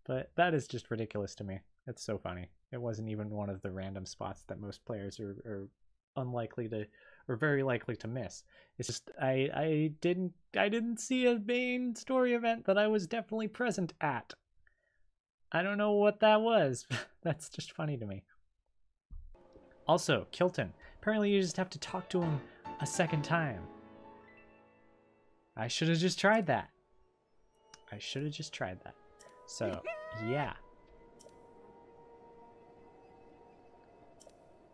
But that is just ridiculous to me. It's so funny. It wasn't even one of the random spots that most players are unlikely to, or very likely to miss. It's just I didn't see a main story event that I was definitely present at. I don't know what that was. That's just funny to me. Also, Kilton. Apparently you just have to talk to him a second time. I should have just tried that. I should have just tried that. So, yeah.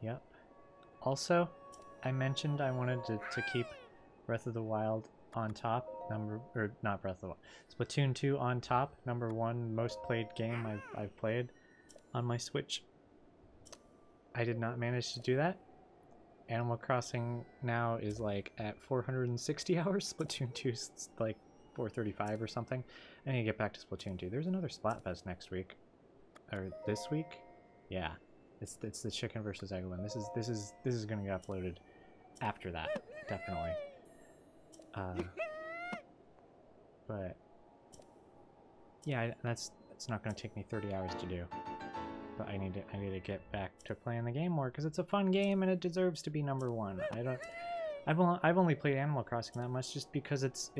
Yep. Also, I mentioned I wanted to keep Breath of the Wild on top, not Breath of the Wild, Splatoon 2 on top, #1 most played game I've played on my Switch. I did not manage to do that. Animal Crossing now is like at 460 hours. Splatoon 2 is like 435 or something. I need to get back to Splatoon 2. There's another Splatfest next week, or this week. Yeah. It's the chicken versus egg one. This is gonna get uploaded after that, definitely. But yeah, it's not gonna take me 30 hours to do. But I need to get back to playing the game more because it's a fun game and it deserves to be #1. I've only played Animal Crossing that much just because it's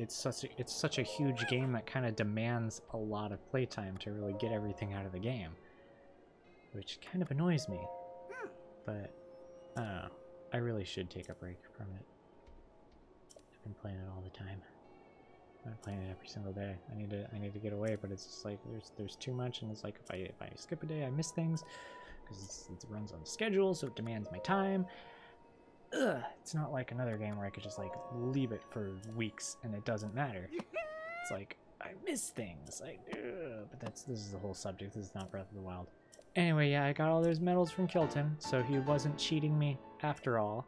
such a huge game that kind of demands a lot of playtime to really get everything out of the game, which kind of annoys me. But I don't know. I really should take a break from it. I've been playing it all the time. I'm playing it every single day. I need to get away, but it's just like there's too much, and it's like if I skip a day, I miss things because it runs on schedule, so it demands my time. Ugh, it's not like another game where I could just like leave it for weeks and it doesn't matter. It's like I miss things, like, but this is the whole subject. This is not Breath of the Wild. Anyway, yeah, I got all those medals from Kilton, so he wasn't cheating me after all.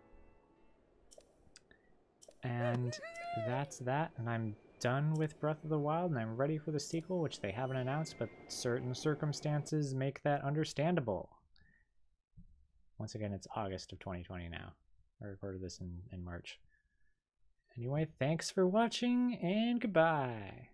And that's that, and I'm done with Breath of the Wild, and I'm ready for the sequel, which they haven't announced, but certain circumstances make that understandable. Once again, it's August of 2020 now. I recorded this in March. Anyway, thanks for watching, and goodbye.